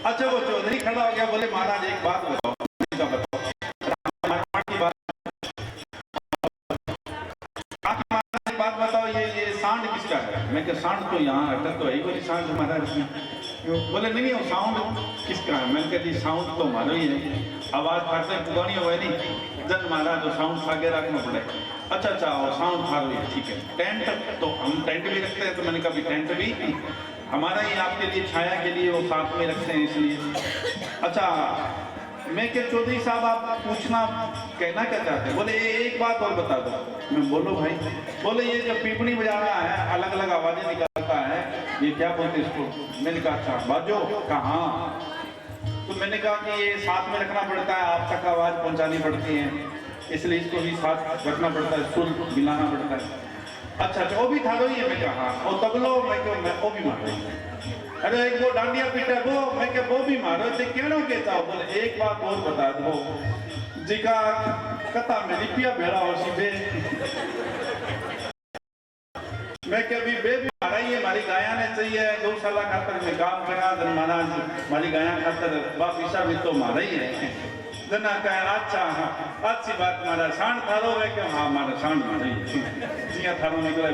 Speaker 1: अच्छा वो चौधरी खड़ा हो गया, बोले महाराज एक बात बताओ। की बात, एक बात बताओ, ये सांड किसका है? मैं क्या सांड तो यहाँ अटक तो है कोई सांड हमारा इसमें। बोले नहीं वो साउंड किसका है? मैंने कहा जी साउंड तो हमारा ही है। आवाज फाटने पुगानी हो नहीं जन मारा जो साउंड फागे रखना पड़े। अच्छा और साउंड फार हुई, ठीक है। टेंट तो हम टेंट भी रखते हैं, तो मैंने कहा टेंट भी हमारा ही आपके लिए छाया के लिए वो साथ में रखते हैं इसलिए। अच्छा मैं क्या चौधरी साहब आप पूछना कहना क्या चाहते हैं? बोले एक बात और बता दो। मैं बोलो भाई। बोले ये जो पीपनी बजा रहा है अलग अलग आवाजें निकालता है, ये क्या बोलते हैं इसको? मैंने कहा अच्छा बाजो। कहाँ? तो मैंने कहा कि ये साथ में रखना पड़ता है, आप तक आवाज पहुंचानी पड़ती है, इसलिए इसको भी साथ रखना पड़ता है, सुर मिलाना पड़ता है। अच्छा वो भी था रही है? मैं कहा हाँ। और तबलो मैं क्यों मैं वो भी मार रही है। अरे एक वो डांडिया पीटा वो, मैं क्या वो भी मारो थे क्यों कहता हो? बोले एक बात और बता दो जी का कथा में लिपिया भेड़ा हो सीधे मैं कभी बेबी मारा ही है मारी गाया ने चाहिए गौशाला खातर में काम करा धन महाराज मारी गाया खातर वापिसा भी तो मारा ही है जना कहे अच्छा हाँ अच्छी बात मारा सांड थारो है कि हाँ मारा सांड मारा ही जिया थारो निकले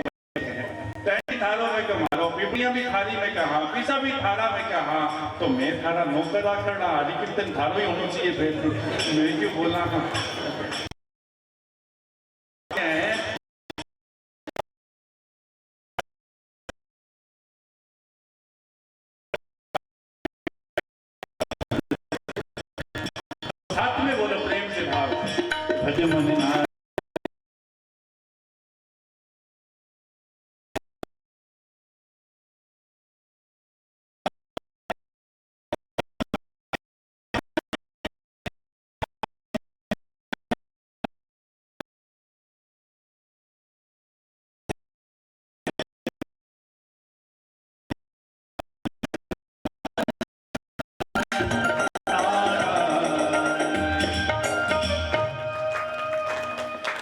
Speaker 1: टैंकी थारो में क्या मारो पिपड़ियां भी थारी में क्या हाँ पीसा भी थारा में क्या हाँ तो मैं थारा नौकरा करना आदि कीर्तन थारो ही होना चाहिए फिर मैं क्यों बोला हाँ साथ में बोलो प्रेम से भाव भजे मन ना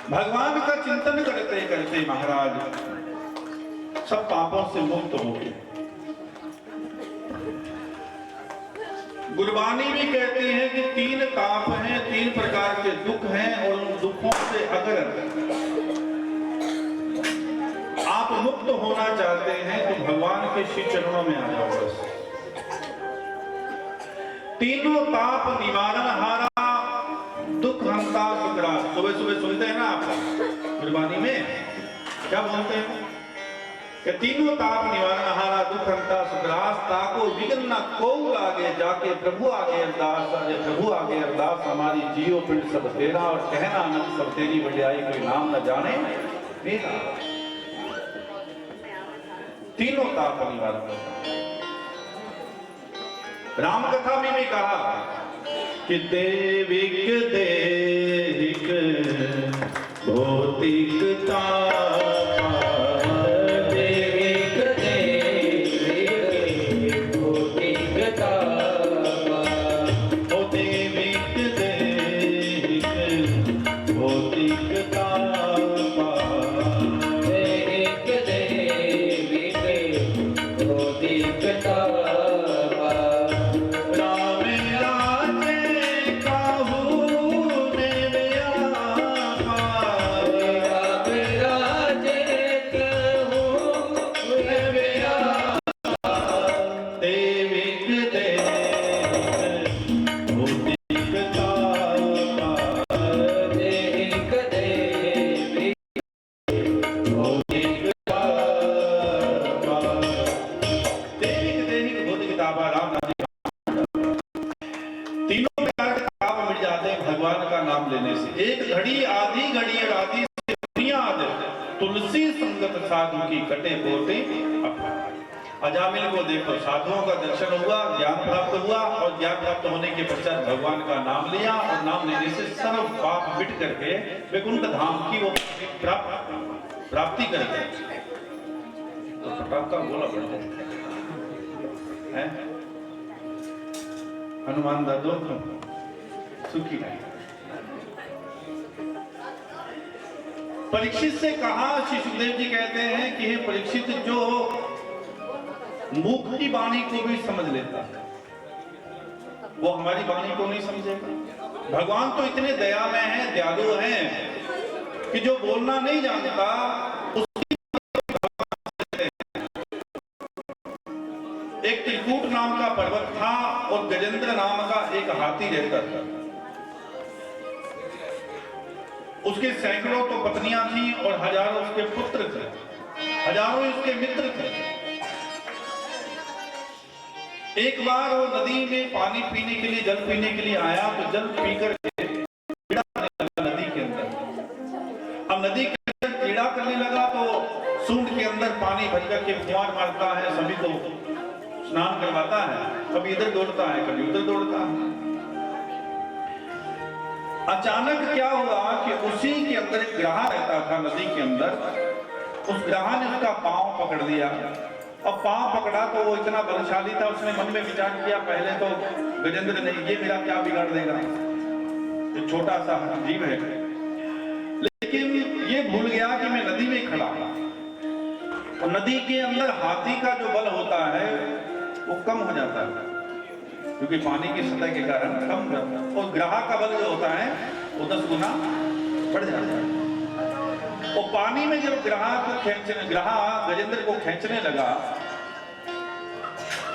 Speaker 1: भगवान का चिंतन करते करते महाराज सब पापों से मुक्त हो गए। गुरबानी भी कहती है कि 3 ताप हैं 3 प्रकार के दुख हैं और उन दुखों से अगर आप मुक्त होना चाहते हैं तो भगवान के श्री चरणों में आ जाओ बस। तीनों ताप निवारण हारा दुख हंता सुखराज। सुबह सुबह सुनते हैं ना आप गुरबानी में क्या बोलते हैं कि तीनों ताप निवारण हारा दुख हंता सुखराज ताको विघ्न न को लागे जाके प्रभु आगे अरदास प्रभु आगे अरदास हमारी जियो पिंड सब तेरा और कहना आनंद सब तेरी वड्याई कोई नाम न जाने मेरा। तीनों ताप निवारण राम कथा में भी कहा कि देविक देहिक भौतिक ताप
Speaker 2: देविक देहिक भौतिक ताप
Speaker 1: ओ देविक देहिक भौतिक ताप
Speaker 2: देविक देहिक भौतिक ताप
Speaker 1: तुलसी संगत साधु की कटे पोते अजामिल को देखो साधुओं का दर्शन हुआ ज्ञान प्राप्त हुआ और ज्ञान प्राप्त होने के पश्चात भगवान का नाम लिया और नाम लेने से सर्व पाप मिट करके वैकुंठ धाम की वो प्राप्ति कर गए। तो फटाका बोला बढ़ते हैं हनुमान दादो सुखी रहे। परीक्षित से कहा श्री सुखदेव जी कहते हैं कि हे परीक्षित जो मूक की वाणी को भी समझ लेता है वो हमारी वाणी को नहीं समझेगा। भगवान तो इतने दयामय हैं दयालु हैं कि जो बोलना नहीं जानता उसकी एक त्रिकूट नाम का पर्वत था और गजेंद्र नाम का एक हाथी रहता था। उसके सैकड़ों तो पत्नियां थी और हजारों उसके पुत्र थे, हजारों उसके मित्र थे। एक बार वो नदी में पानी पीने के लिए जल पीने के लिए आया तो जल पीकर नदी के अंदर अब नदी के अंदर कीड़ा करने लगा तो सूंड के अंदर पानी भर करके फुहार मारता है, सभी को स्नान करवाता है, कभी इधर दौड़ता है कभी उधर दौड़ता है। अचानक क्या हुआ कि उसी के अंदर एक ग्राह रहता था नदी के अंदर, उस ग्राह ने उसका पांव पकड़ लिया और पांव पकड़ा तो वो इतना बलशाली था उसने मन में विचार किया पहले तो गजेंद्र ने ये मेरा क्या बिगाड़ देगा, ये छोटा सा जीव है। लेकिन ये भूल गया कि मैं नदी में खड़ा और नदी के अंदर हाथी का जो बल होता है वो कम हो जाता है, क्योंकि पानी की सतह के कारण कम हो जाता है, और ग्राह का बल जो होता है वो 10 गुना बढ़ जाता है। और पानी में जब ग्राह गजेंद्र को खींचने लगा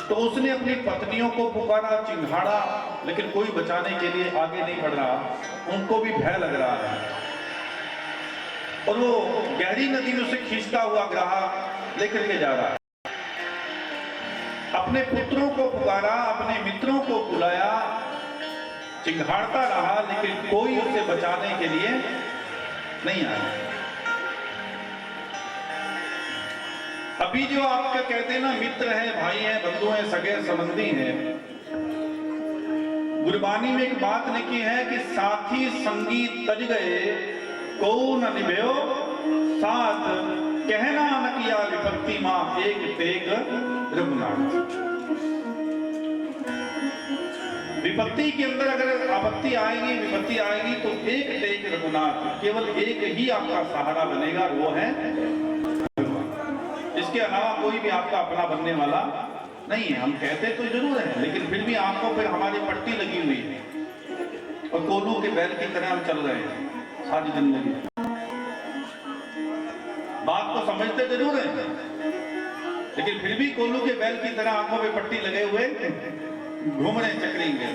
Speaker 1: तो उसने अपनी पत्नियों को पुकारा, चिंघाड़ा, लेकिन कोई बचाने के लिए आगे नहीं बढ़ रहा, उनको भी भय लग रहा है। और वो गहरी नदी में उसे खींचता हुआ ग्राह लेकर के जा रहा है। अपने पुत्रों को पुकारा, अपने मित्रों को बुलाया, चिंघाड़ता रहा, लेकिन कोई उसे बचाने के लिए नहीं आया। अभी जो आपका कहते हैं ना, मित्र हैं, भाई हैं, बंधु हैं, सगे संबंधी हैं, गुरबानी में एक बात लिखी है कि साथी संगी तज गए को न निभयो साथ, कहना न किया विपत्ति मां एक तेग रघुनाथ। विपत्ति के अंदर अगर आपत्ति आएगी, विपत्ति आएगी, तो एक तेग रघुनाथ, केवल एक ही आपका सहारा बनेगा, वो है इसके अलावा कोई भी आपका अपना बनने वाला नहीं है। हम कहते तो जरूर हैं, लेकिन फिर भी आपको फिर हमारी पट्टी लगी हुई है और कोलू के बैल की तरह हम चल रहे हैं सारी जिंदगी। बात को समझते जरूर हैं, लेकिन फिर भी कोलू के बैल की तरह आंखों पे पट्टी लगे हुए घूम रहे, चक्रेंगे।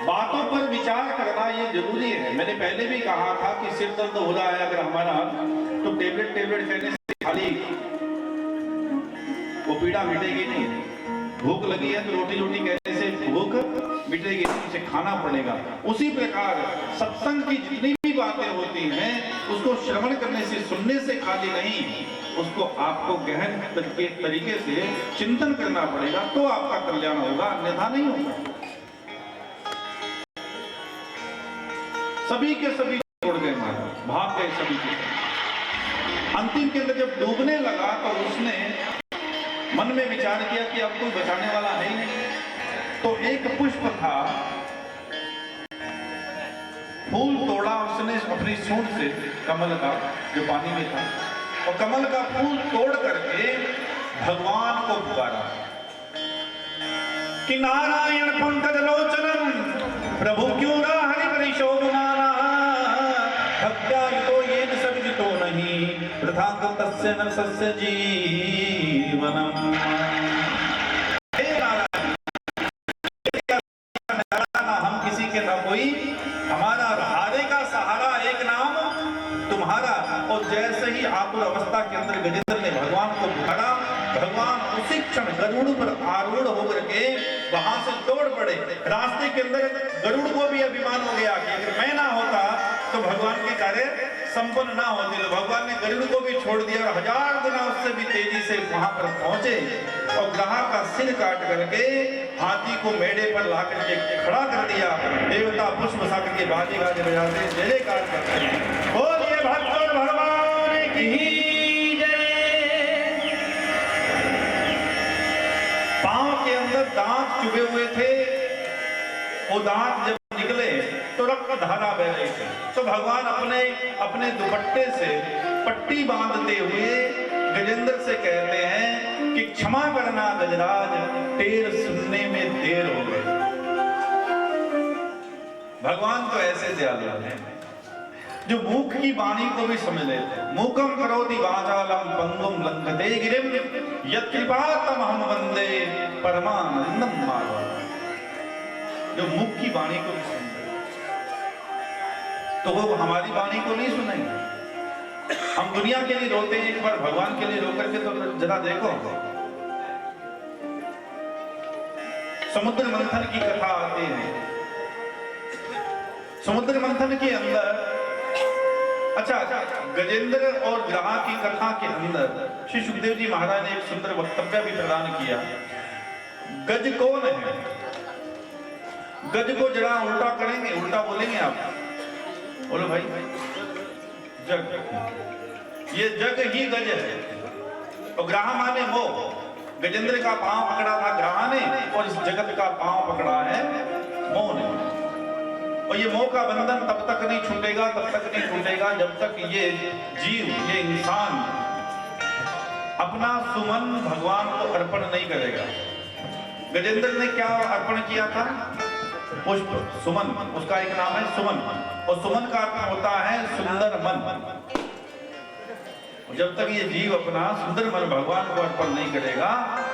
Speaker 1: बातों पर विचार करना ये जरूरी है। मैंने पहले भी कहा था कि सिर दर्द हो रहा है अगर हमारा, तो टेबलेट कहने से खाली वो पीड़ा मिटेगी नहीं। भूख लगी है तो रोटी कहने से भूख मिटेगी नहीं, उसे खाना पड़ेगा। उसी प्रकार सत्संग की जितनी भी बातें होती हैं उसको श्रवण करने से, सुनने से खाली नहीं, उसको आपको गहन तरीके से चिंतन करना पड़ेगा, तो आपका कल्याण होगा, अन्यथा नहीं होगा। सभी के सभी छोड़ गए महाराज, भाग गए सभी के। अंतिम के अंदर जब डूबने लगा तो उसने मन में विचार किया कि अब कोई बचाने वाला है ही नहीं। तो एक पुष्प था, फूल तोड़ा उसने अपनी सूंड से, कमल का जो पानी में था, और कमल का फूल तोड़ करके भगवान को पुकारा कि नारायण पंकज लोचनम प्रभु क्यों ना हरि परिशोभमाना भक्त्या तो ये सविदितो नहीं प्रथा तस्य न सस्य जीवनम। हम किसी के न कोई, हमारा हारे का सहारा एक नाम तुम्हारा। और जैसे ही आतुर अवस्था के अंदर गजेंद्र ने भगवान को पुकारा, भगवान उसी क्षण गरुड़ पर आरूढ़ होकर के वहां से दौड़ पड़े। रास्ते के अंदर गरुड़ को भी अभिमान हो गया कि अगर मैं ना होता तो भगवान के कार्य संपन्न ना होते। तो भगवान ने गरुड़ को भी छोड़ दिया और 1000 गुना उससे भी तेजी से वहां पर पहुंचे और ग्राह का सिर काट करके हाथी को मेढ़े पर ला करके खड़ा कर दिया। देवता पुष्प सागर के बाजे गाजे बजाते जयकार करते हैं, बोलिए भक्त भगवान की। पांव के अंदर दांत चुभे हुए थे, वो दांत जब निकले तो रक्त धारा बह रही थी। तो भगवान अपने दुपट्टे से पट्टी बांधते हुए गजेंद्र से कहते हैं कि क्षमा करना गजराज, टेर सुनने में देर हो गई। भगवान तो ऐसे दयालु हैं जो मूक की वाणी को भी समझ लेते हैं। मूकम करोति वाचालम पंगुम लंघते गिरिम यत् कृपातम हम वंदे परमानंदम माधवम्। जो मूक की वाणी को भी समझे तो वो हमारी वाणी को नहीं सुनेंगे। हम दुनिया के लिए रोते हैं, एक बार भगवान के लिए रो करके तो जरा देखो। समुद्र मंथन की कथा आती है। समुद्र मंथन के अंदर, अच्छा, गजेंद्र और ग्राह की कथा के अंदर श्री सुखदेव जी महाराज ने एक सुंदर वक्तव्य भी प्रदान किया। गज कौन है? गज को जरा उल्टा करेंगे, उल्टा बोलेंगे आप, बोलो भाई। जग, ये जग ही गज है और ग्राह माने मोह। गजेंद्र का पांव पकड़ा था ग्राह ने और इस जगत का पांव पकड़ा है मोह ने। और ये मोह का बंधन तब तक नहीं छूटेगा, तब तक नहीं छूटेगा जब तक ये जीव, ये इंसान अपना सुमन भगवान को अर्पण नहीं करेगा। गजेंद्र ने क्या अर्पण किया था? पुष्प, सुमन, उसका एक नाम है सुमन, और सुमन का अर्थ होता है सुंदर मन। जब तक ये जीव अपना सुंदर मन भगवान को अर्पण नहीं करेगा,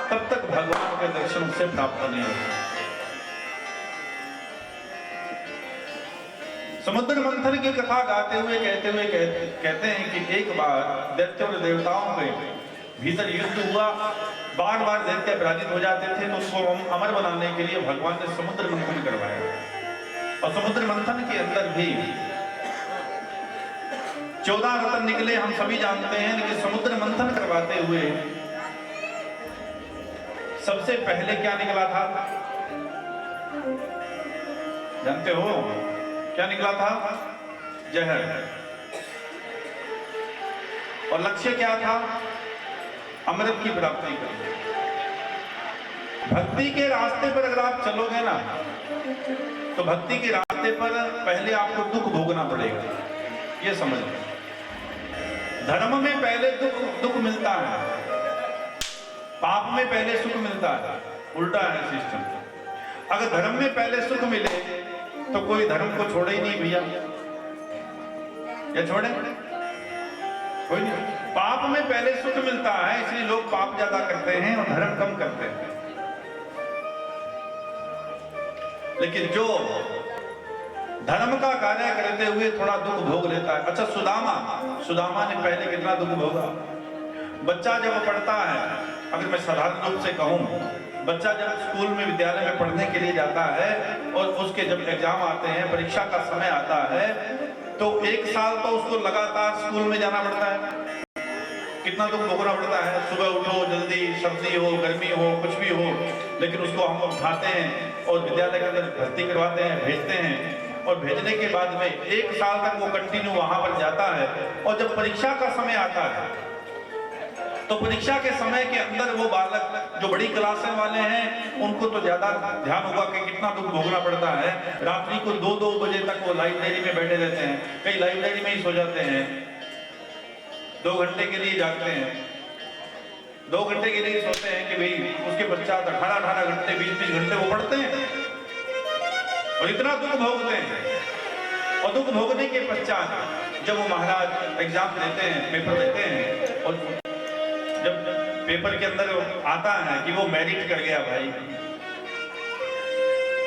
Speaker 1: तब तक भगवान के दर्शन से प्राप्त नहीं होगा। समुद्र मंथन की कथा गाते हुए कहते हैं कि एक बार दैत्यों और देवताओं के भीतर युद्ध हुआ, बार बार दैत्य पराजित हो जाते थे, तो उसको अमर बनाने के लिए भगवान ने समुद्र मंथन करवाया। और समुद्र मंथन के अंदर भी 14 रत्न निकले, हम सभी जानते हैं। लेकिन समुद्र मंथन करवाते हुए सबसे पहले क्या निकला था जानते हो? क्या निकला था? जहर। और लक्ष्य क्या था? अमृत की प्राप्ति करना। भक्ति के रास्ते पर अगर आप चलोगे ना, तो भक्ति के रास्ते पर पहले आपको दुख भोगना पड़ेगा, ये समझ लो। धर्म में पहले दुख मिलता है, पाप में पहले सुख मिलता है, उल्टा है सिस्टम। अगर धर्म में पहले सुख मिले तो कोई धर्म को छोड़े ही नहीं भैया, या छोड़े? कोई नहीं। पाप में पहले सुख मिलता है, इसलिए लोग पाप ज्यादा करते हैं और धर्म कम करते हैं। लेकिन जो धर्म का कार्य करते हुए थोड़ा दुख भोग लेता है। अच्छा, सुदामा ने पहले कितना दुख भोगा। बच्चा जब पढ़ता है, अगर मैं साधारण रूप से कहूं, बच्चा जब स्कूल में विद्यालय में पढ़ने के लिए जाता है और उसके जब एग्जाम आते हैं, परीक्षा का समय आता है, तो 1 साल तो उसको लगातार स्कूल में जाना पड़ता है। कितना दुख भोगना पड़ता है। सुबह उठो जल्दी, सर्दी हो गर्मी हो कुछ भी हो, लेकिन उसको हम उठाते हैं और विद्यालय के अंदर भर्ती करवाते हैं, भेजते हैं। और भेजने के बाद में 1 साल तक वो कंटिन्यू वहां पर जाता है। और जब परीक्षा का समय आता है, तो परीक्षा के समय के अंदर वो बालक जो बड़ी क्लासें वाले हैं, उनको तो ज्यादा ध्यान होगा कि कितना दुख भोगना पड़ता है। रात्रि को 2-2 बजे तक वो लाइब्रेरी में बैठे रहते हैं, कई लाइब्रेरी में ही सो जाते हैं, 2 घंटे के लिए जागते हैं, 2 घंटे के लिए सोते हैं कि भाई उसके पश्चात 18-18 घंटे 20-20 घंटे वो पढ़ते हैं और इतना दुख भोगते हैं। और दुख भोगने के पश्चात जब वो महाराज एग्जाम देते हैं, पेपर देते हैं, और जब पेपर के अंदर आता है कि वो मेरिट कर गया भाई,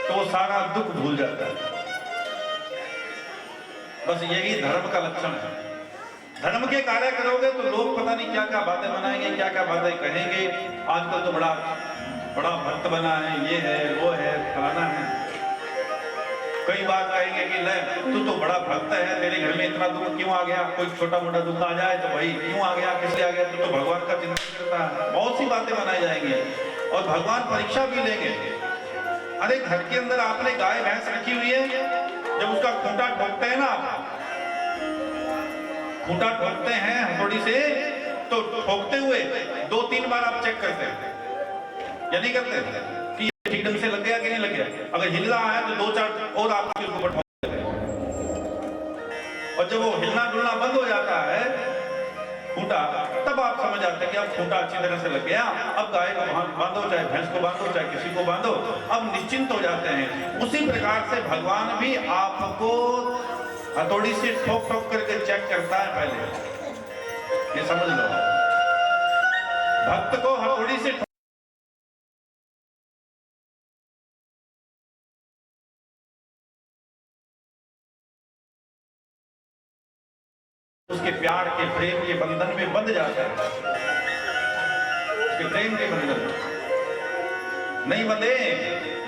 Speaker 1: तो वो सारा दुख भूल जाता है। बस यही धर्म का लक्षण है। धर्म के कार्य करोगे तो लोग पता नहीं क्या क्या बातें बनाएंगे, क्या क्या बातें कहेंगे। आजकल तो बड़ा भक्त बना है, ये है वो है फलाना है। कई बार कहेंगे कि ले तू तो बड़ा भक्त है, तेरे घर में इतना दुख क्यों आ गया? कोई छोटा मोटा दुख आ जाए तो भाई क्यों आ गया, किसलिए आ गया? तू तो भगवान का चिंतन करता है। बहुत सी बातें बनाई जाएंगी और भगवान परीक्षा भी लेंगे। अरे घर के अंदर आपने गाय भैंस रखी हुई है, जब उसका खूंटा ठोकते हैं ना, खूंटा ठोकते हैं हथौड़ी से, तो ठोकते हुए 2-3 बार आप चेक करते हैं या नहीं करते कि ये ठीक ढंग से लग गया कि नहीं लग गया। अगर हिल रहा है तो 2-4 और आप उसके ऊपर ठोक देते हैं। और जब वो हिलना डुलना बंद हो जाता है खूंटा, तब आप समझ आते हैं कि अब खूंटा अच्छी तरह से लग गया। अब गाय को बांधो, चाहे भैंस को बांधो, चाहे किसी को बांधो, अब निश्चिंत हो जाते हैं। उसी प्रकार से भगवान भी आपको हथौड़ी से ठोक ठोक करके चेक करता है पहले, ये समझ लो। भक्त को हथौड़ी से उसके प्यार के प्रेम के बंधन में बंध जाता है। उसके प्रेम के बंधन नहीं बंधे,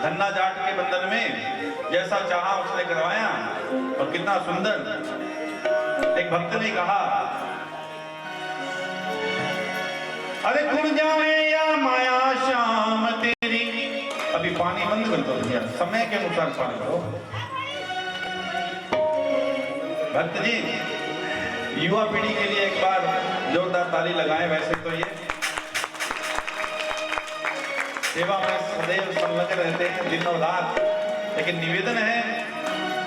Speaker 1: धन्ना जाट के बंधन में जैसा चाहा उसने करवाया। और कितना सुंदर एक भक्त ने कहा, अरे कुण जाए या माया श्याम तेरी। अभी पानी बंद कर दो भैया, समय के अनुसार पानी दो। भक्त जी, युवा पीढ़ी के लिए एक बार जोरदार ताली लगाएं। वैसे तो ये सेवा में सदैव संलग्न रहते हैं दिन और रात, लेकिन निवेदन है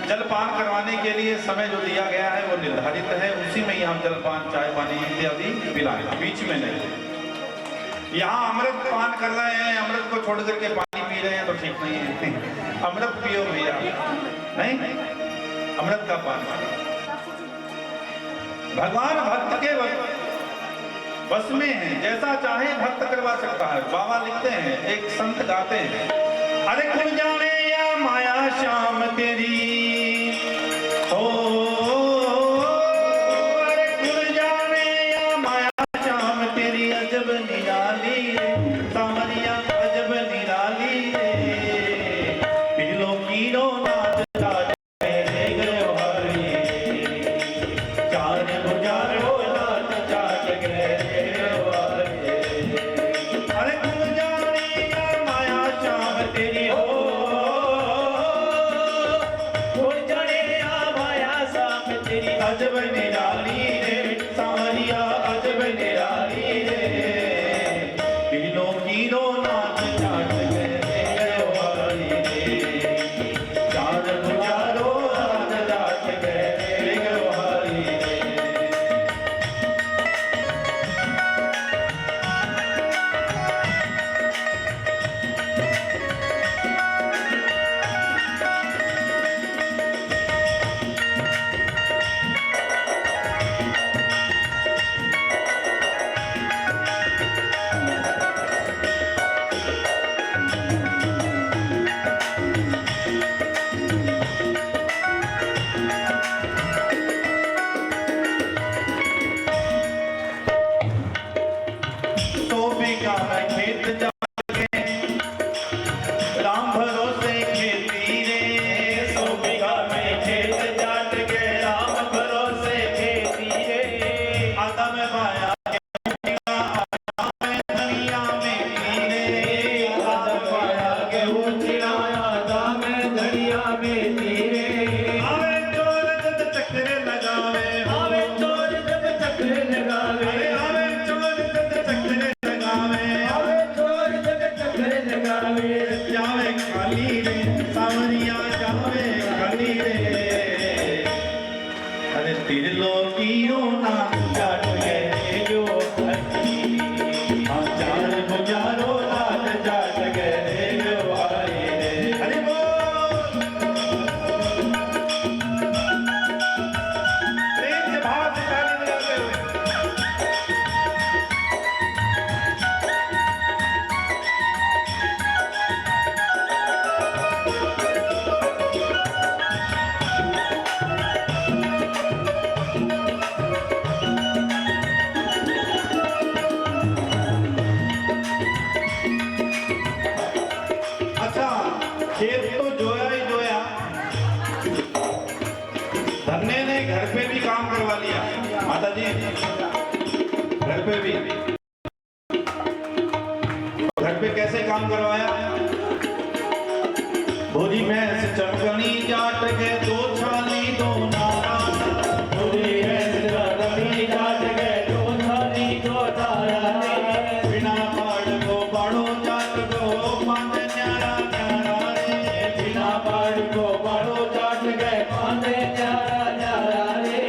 Speaker 1: जलपान करवाने के लिए समय जो दिया गया है वो निर्धारित है, उसी में ही हम जलपान चाय पानी इत्यादि पिलाएं, बीच में नहीं। यहाँ अमृत पान कर रहे हैं, अमृत को छोड़ करके पानी पी रहे हैं तो ठीक नहीं है। अमृत पियो भैया, नहीं अमृत का पान। भगवान भक्त के बस में है, जैसा चाहे भक्त करवा सकता है। बाबा लिखते हैं, एक संत गाते हैं, अरे खुल जाने या माया श्याम तेरी हो, अरे खुल जाने या माया श्याम तेरी अजब निराली रे, सावरिया अजब निराली रे, पिलो कीरो नाच जाट मेरे गयो हरी, चार बुझारो नाच जाट गए हरी। अरे खुल जाने या माया श्याम तेरी हो, खुल जाने या माया श्याम तेरी अजब निराली रे, सावरिया अजब निराली रे, पिलो कीरो नाच जाट गए हरी रे, चार बुझारो नाच जाट गए हरी रे। तो बिका मैं खेत जाके राम भरोसे खेती रे, सो बिघा में खेत जाट के राम भरोसे खेती रे, आधा में पाया आधा में धनिया में रे, आधा में पाया गेहूं चिड़ाया आधा में धनिया में रे। आवे चोर जब चक्कर लगावे, आवे चोर जब चक्कर लगावे, आवे चोर जब चक्कर लगावे, आवे चोर जब चक्कर लगावे, जावे खाली रे, सावरिया जावे खाली रे। अरे त्रिलोकीयो नाम जाट गए जो हरी, हम चार बुझारो नाच जाट गए जो हरी रे। हरि बोल, प्रेम से भाव से ताली बजाते हुए। अच्छा, खेत तो जोया ही जोया, धन्ने ने घर पे भी काम करवा लिया। माता जी घर पे भी, घर पे कैसे काम करवाया? भोरी भैंस चमकनी जाट के दो छाली दो नारा, भोरी भैंस चमकनी जाट के दो छाली दो नारा, बिना पाड़ को बाड़ो जाट को पांच न्यारा न्यारा रे, बिना पाड़ को बाड़ो जाट के पांच न्यारा न्यारा रे।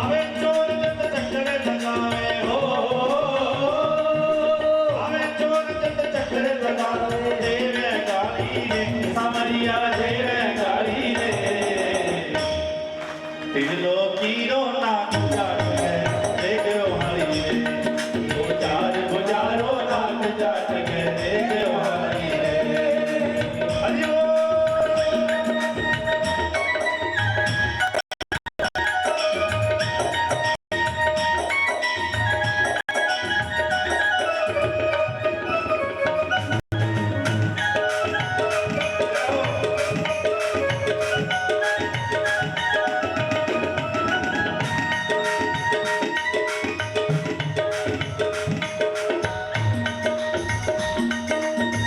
Speaker 1: आवे चोर जब चक्कर लगावे हो, आवे चोर जब चक्कर लगावे, देवे गाली रे, सावरिया देवे गाली रे, त्रिलोकीरो नाच जाट गए गयो हरी रे, वो चार बुझारो नाच जाट गए गयो हरी रे। हरि बोल।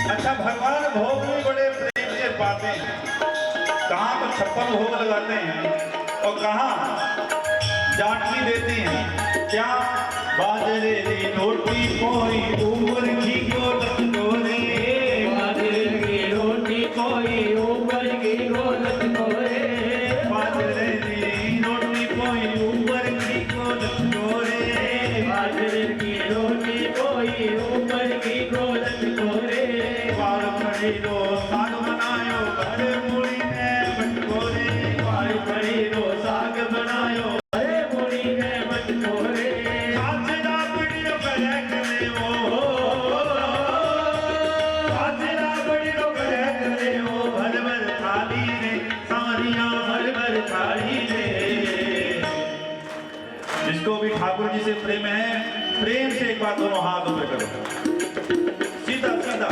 Speaker 1: अच्छा, भगवान भोग भी बड़े प्रेम से पाते हैं। कहाँ तो 56 भोग लगाते हैं और कहाँ जाट भी देते हैं। क्या बाजरे दी रोटी कोई ऊपर की गोलत गोरे,
Speaker 2: बाजरे की रोटी कोई ऊपर की गोलत गोरे,
Speaker 1: बाजरे दी रोटी कोई ऊपर की गोलत गोरे,
Speaker 2: बाजरे की रोटी कोई ऊपर की सारियां भर भर थाली में।
Speaker 1: जिसको भी ठाकुर जी से प्रेम है, प्रेम से एक बार दोनों हाथ ऊपर करो, सीधा सीधा।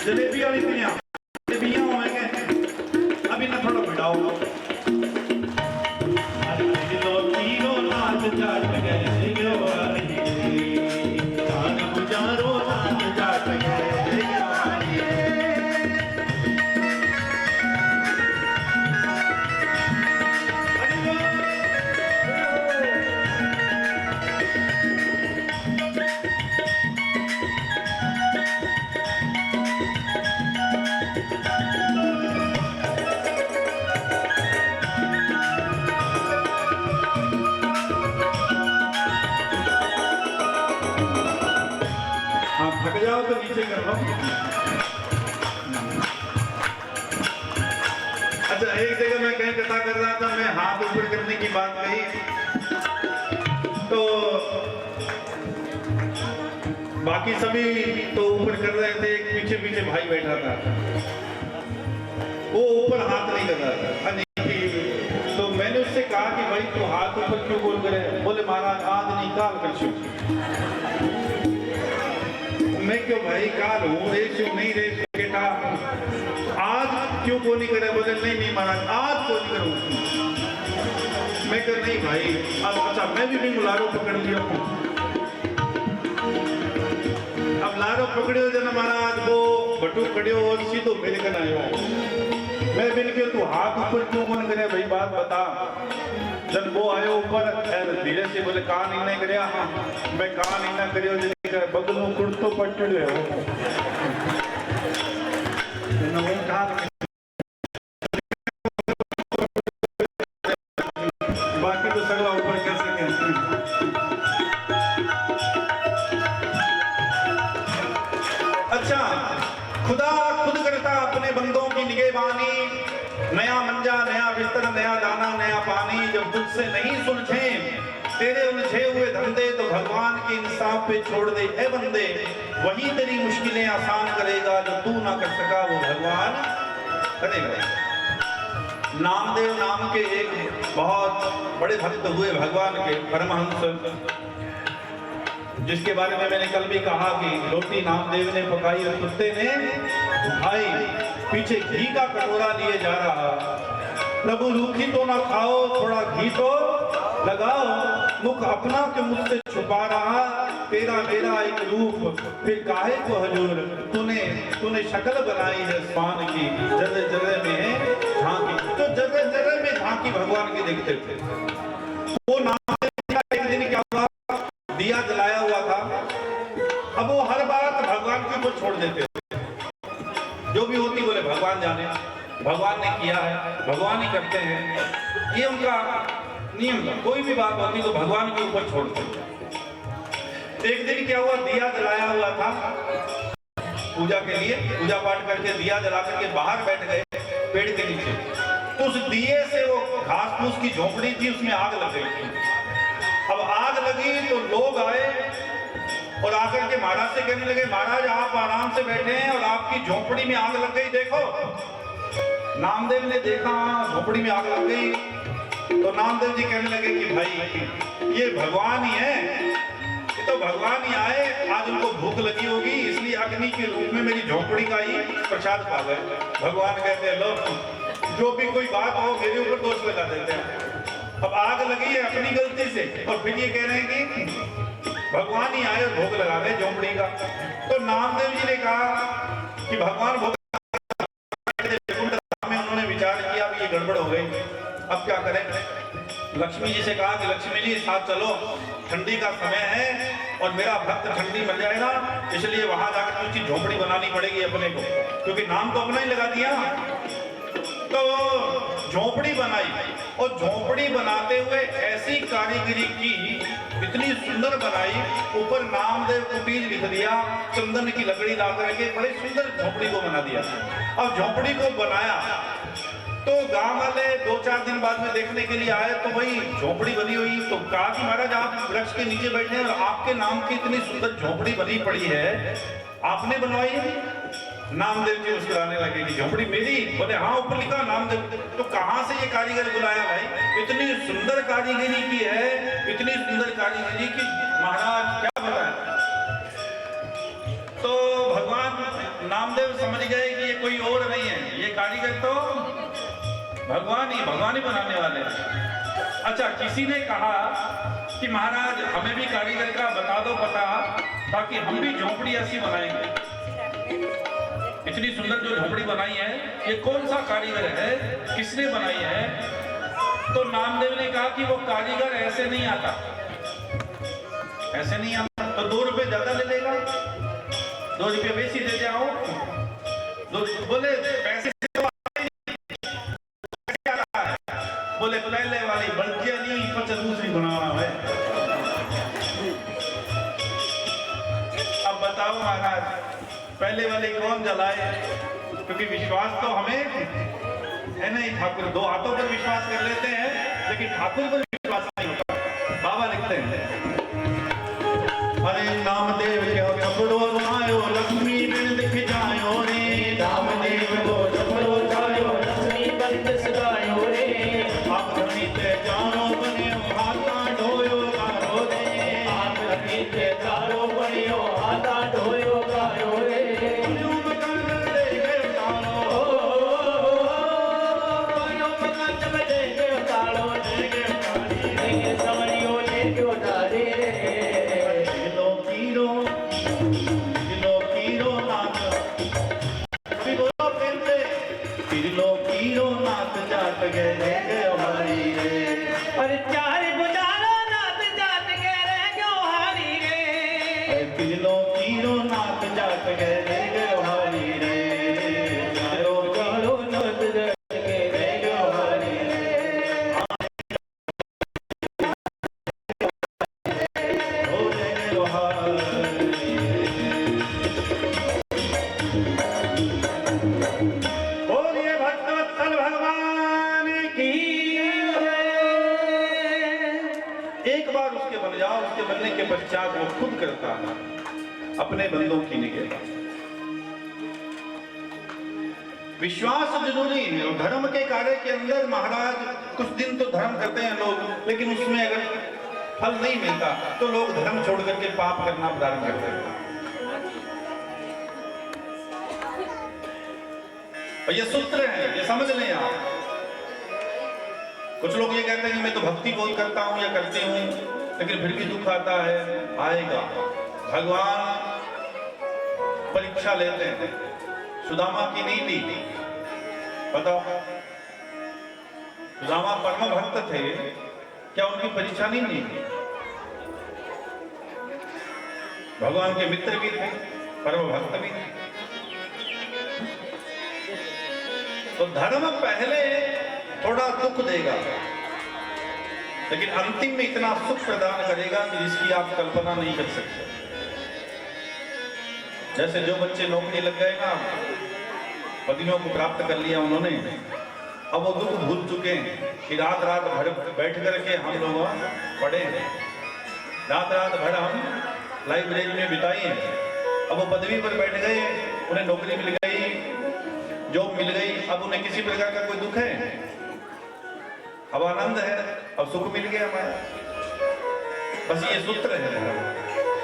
Speaker 1: जलेबी वाली जलेबियां होंगे, अभी ना थोड़ा बिठाओ।
Speaker 2: किलो तीनों नाच जाट गए गो वाली, कान गुजारो नाच जाट गए गो वाली।
Speaker 1: थक जाओ तो नीचे कर लो। अच्छा, एक जगह मैं कहीं कथा कर रहा था, मैं हाथ ऊपर करने की बात कही तो बाकी सभी तो ऊपर कर रहे थे, एक पीछे पीछे भाई बैठा था, वो ऊपर हाथ नहीं कर रहा था। तो मैंने उससे कहा कि भाई तू हाथ ऊपर क्यों बोल करे? बोले महाराज आज नहीं काल कर छू। मैं क्यों भाई काल हूँ, रेशू नहीं रेशू बेटा, आज क्यों को नहीं करे? बोले नहीं नहीं महाराज आज को नहीं करूँ। मैं कर नहीं भाई अब अच्छा मैं भी लारो पकड़ लिया हूँ। अब लारो पकड़ियो जना महाराज वो बटू खड़ियो और सीधो मेरे कन आयो। मैं बिन के तू हाथ ऊपर क्यों कौन करे भाई बात बता। जब वो आयो ऊपर धीरे से बोले कान ही नहीं करया। हाँ मैं कान ही ना करियो बगल में कुर्तो पटड़े हो बाकी तो सगला ऊपर कैसे कहते हैं। अच्छा, खुदा खुद करता अपने बंदों की निगहबानी, नया मंजा नया बिस्तर नया दाना नया पानी। जब तुझसे नहीं सुलझे तेरे उलझे हुए धंधे तो भगवान के इंसाफ पे छोड़ दे ए बंदे। वही तेरी मुश्किलें आसान करेगा, जो तू ना कर सका वो भगवान करेगा। नामदेव नाम के एक बहुत बड़े भक्त हुए भगवान के परमहंस, जिसके बारे में मैंने कल भी कहा कि रोटी नामदेव ने पकाई और कुत्ते ने खाई, पीछे घी का कटोरा लिए जा रहा। प्रभु रूखी तो ना खाओ थोड़ा घी तो लगाओ, मुख अपना के मुख से छुपा रहा। तेरा मेरा एक रूप फिर काहे को हजूर, तूने शक्ल बनाई है स्वान की, जगह जगह में है झांकी। तो जगह जगह में झांकी भगवान की देखते थे। वो नाम एक दिन क्या हुआ, दिया जलाया हुआ था। अब वो हर बात भगवान के ऊपर छोड़ देते थे, जो भी होती बोले भगवान जाने, भगवान ने किया है, भगवान ही करते हैं, ये उनका नियम था। कोई भी बात होती तो भगवान के ऊपर छोड़ते। एक दिन क्या हुआ, दिया जलाया हुआ था पूजा के लिए, पूजा पाठ करके दिया जला करके बाहर बैठ गए पेड़ के नीचे। तो उस दिए से वो घास फूस की झोपड़ी थी, उसमें आग लग गई। अब आग लगी तो लोग आए और आकर के महाराज से कहने लगे, महाराज आप आराम से बैठे हैं और आपकी झोपड़ी में आग लग गई, देखो। नामदेव ने देखा झोपड़ी में आग लग गई तो नामदेव जी कहने लगे कि भाई ये भगवान ही है, ये तो भगवान ही आए, आज उनको भूख लगी होगी इसलिए अग्नि के रूप में मेरी झोपड़ी का ही प्रसाद पा गए। भगवान कहते हैं लो जो भी कोई बात हो मेरे ऊपर दोष लगा देते हैं। अब आग लगी है अपनी गलती से और फिर ये कह रहे हैं कि भगवान ही आए और भोग लगा गए झोपड़ी का। तो नामदेव जी ने कहा कि भगवान भोग में उन्होंने विचार किया अब ये गड़बड़ हो गई, अब क्या करें। लक्ष्मी जी से कहा कि लक्ष्मी जी साथ चलो, ठंडी का समय है और मेरा भक्त ठंडी मर जाएगा, इसलिए वहां जाकर उसकी झोपड़ी बनानी पड़ेगी अपने को, क्योंकि नाम तो अपना ही लगा दिया। तो झोपड़ी बनाई और झोपड़ी बनाते हुए ऐसी कारीगरी की, इतनी सुंदर बनाई, ऊपर नामदेव कुटीर लिख दिया, चंदन की लकड़ी ला करके बड़ी सुंदर झोपड़ी को बना दिया। अब झोपड़ी को बनाया तो गांव वाले 2-4 दिन बाद में देखने के लिए आए तो वही झोपड़ी बनी हुई। तो कहा कि महाराज आप वृक्ष के नीचे बैठे हैं और आपके नाम की इतनी सुंदर झोपड़ी बनी पड़ी है, आपने बनवाई है? नामदेव जी मुस्कुराने लगे कि झोपड़ी मेरी? बोले हाँ, ऊपर लिखा नामदेव। तो कहाँ से ये कारीगर बुलाया भाई? इतनी सुंदर कारीगरी की है, इतनी सुंदर कारीगरी की महाराज क्या बताएं। तो भगवान नामदेव समझ गए कि ये कोई और नहीं है, ये कारीगर तो भगवान ही बनाने वाले हैं। अच्छा, किसी ने कहा कि महाराज हमें भी कारीगर का बता दो पता, ताकि हम भी झोपड़ी ऐसी बनाएंगे। इतनी सुंदर जो झोपड़ी बनाई है, ये कौन सा कारीगर है, किसने बनाई है? तो नामदेव ने कहा कि वो कारीगर ऐसे नहीं आता, ऐसे नहीं आता। तो 2 रुपए ज्यादा ले लेगा, 2 रुपये बेसी दे जाओ। बोले पैसे बोले पहले वाली बल्कि नहीं, पच दूसरी बनाना है। अब बताओ महाराज, पहले वाले कौन जलाए? क्योंकि विश्वास तो हमें है नहीं। ठाकुर 2 हाथों पर विश्वास कर लेते हैं, लेकिन ठाकुर पर विश्वास नहीं होता। बाबा लिखते हैं, अरे नामदेव क्या कपड़ो आयो, लक्ष्मी बिन दिख जायो रे। नामदेव को कपड़ो जायो, लक्ष्मी बिन दिख जायो रे। आप धनी ते जानो बने हाथा ढोयो गारो रे। आप धनी ते जानो बनियो हाथा ढोयो गारो रे। पश्चात वो खुद करता है अपने बंदों की निगरानी। विश्वास जरूरी है, और धर्म के कार्य के अंदर महाराज कुछ दिन तो धर्म करते हैं लोग, लेकिन उसमें अगर फल नहीं मिलता तो लोग धर्म छोड़ करके पाप करना प्रारंभ कर देते हैं। और ये सूत्र है, ये समझ लें आप। कुछ लोग ये कहते हैं कि मैं तो भक्ति बहुत करता हूं या करती हूं, लेकिन फिर भी दुख आता है। आएगा, भगवान परीक्षा लेते हैं। सुदामा की नीति बताओ, सुदामा परम भक्त थे, क्या उनकी परीक्षा नहीं ली? भगवान के मित्र भी थे, परम भक्त भी थे। तो धर्म पहले थोड़ा दुख देगा, लेकिन अंतिम में इतना सुख प्रदान करेगा कि जिसकी आप कल्पना नहीं कर सकते। जैसे जो बच्चे नौकरी लग गए ना, पदवियों को प्राप्त कर लिया उन्होंने, अब वो दुख भूल चुके हैं कि रात रात भर बैठ करके हम लोग पढ़े, रात रात भर हम लाइब्रेरी में बिताई हैं। अब वो पदवी पर बैठ गए, उन्हें नौकरी मिल गई, जॉब मिल गई, अब उन्हें किसी प्रकार का कोई दुख है? अब आनंद है, अब सुख मिल गया हमारा। बस ये सूत्र है।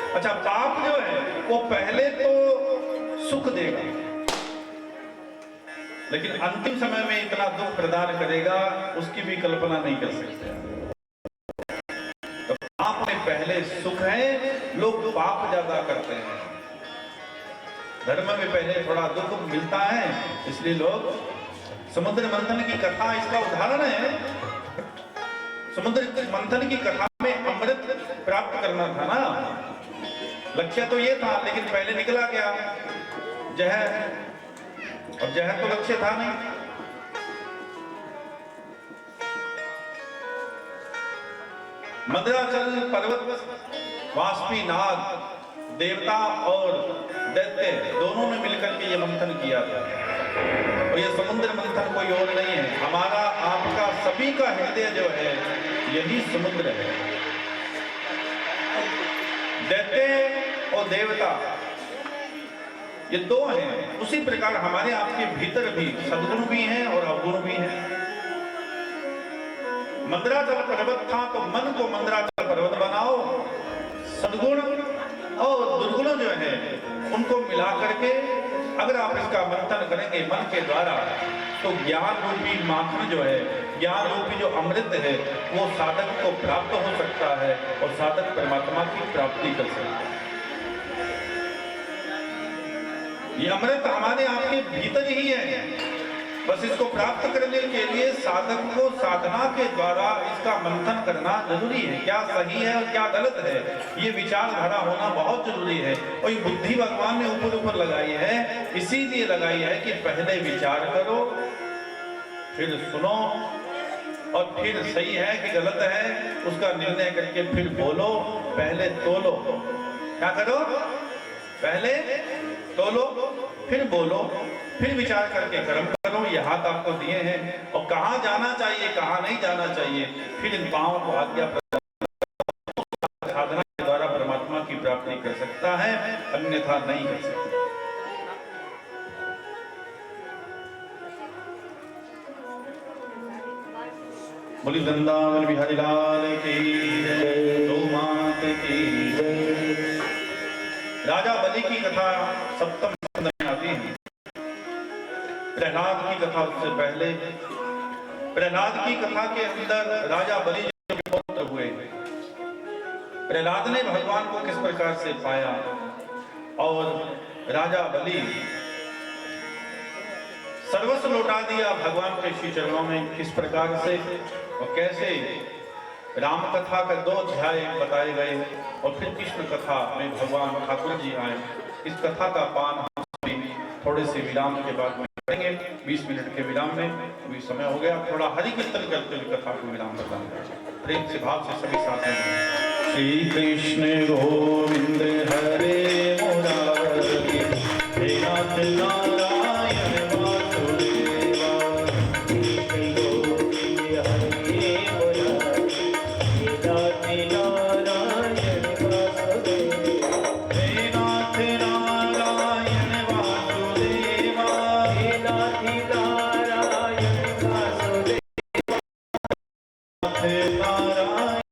Speaker 1: अच्छा, पाप जो है वो पहले तो सुख देगा, लेकिन अंतिम समय में इतना दुख प्रदान करेगा उसकी भी कल्पना नहीं कर सकते। तो पाप में पहले सुख है, लोग पाप ज्यादा करते हैं। धर्म में पहले थोड़ा दुख मिलता है, इसलिए लोग, समुद्र मंथन की कथा इसका उदाहरण है। समुद्र मंथन की कथा में अमृत प्राप्त करना था ना, लक्ष्य तो ये था, लेकिन पहले निकला क्या? जहर, और जहर तो लक्ष्य था नहीं। मद्राचल पर्वत, वाष्पी नाग, देवता और दैत्य दोनों ने मिलकर के ये मंथन किया था। और ये समुद्र मंथन कोई और नहीं है, हमारा आपका सभी का हृदय जो है यही समुद्र है। दैत्य और देवता ये दो हैं। उसी प्रकार हमारे आपके भीतर भी सद्गुण भी हैं और अवगुण भी हैं। मंदराचल पर्वत था तो मन को मंदराचल पर्वत बनाओ, सद्गुण और दुर्गुण जो है उनको मिला करके अगर आप इसका मंथन करेंगे मन के द्वारा, तो ज्ञान रूपी माखन जो है, ज्ञान रूपी जो अमृत है, वो साधक को प्राप्त हो सकता है और साधक परमात्मा की प्राप्ति कर सकता है। ये अमृत हमारे आपके भीतर ही है, बस इसको प्राप्त करने के लिए साधक को साधना के द्वारा इसका मंथन करना जरूरी है। क्या सही है और क्या गलत है, ये विचारधारा होना बहुत जरूरी है। और ये बुद्धि भगवान ने ऊपर ऊपर लगाई है, इसीलिए लगाई है कि पहले विचार करो, फिर सुनो, और फिर सही है कि गलत है उसका निर्णय करके फिर बोलो। पहले तोलो, क्या करो, पहले तोलो फिर बोलो, फिर विचार करके कर्म करो। ये हाथ आपको दिए हैं और कहाँ जाना चाहिए कहाँ नहीं जाना चाहिए, फिर इन पांवों को आज्ञा साधना के द्वारा परमात्मा की प्राप्ति कर सकता है, अन्यथा नहीं कर सकता। बोली वृंदावन बिहारी लाल की जय, गौ मात की जय। राजा बलि की कथा सप्तम स्कंद में आती है। प्रहलाद की कथा उससे पहले, प्रहलाद की कथा के अंदर राजा बलि जो पुत्र हुए, प्रहलाद ने भगवान को किस प्रकार से पाया और राजा बलि सर्वस्व लौटा दिया भगवान के श्री चरणों में किस प्रकार से, और कैसे राम कथा का 2 अध्याय बताए गए और फिर कृष्ण कथा में भगवान ठाकुर जी आए। इस कथा का पान हम थोड़े से विराम के बाद में करेंगे, 20 मिनट के विराम में। अभी समय हो गया, थोड़ा हरि कीर्तन करते हुए कथा को विराम बताएंगे। प्रेम से भाव से सभी साथ हैं। श्री कृष्ण गोविंद हरे मुरारी, हे नाथ नारायण वासुदेवा, कृष्ण गोविंद हरे मुरारी, हे नाथ नारायण वासुदेवा, हे नाथ नारायण वासुदेवा, हे नाथ नारायण वासुदेवा, नाथ नारायण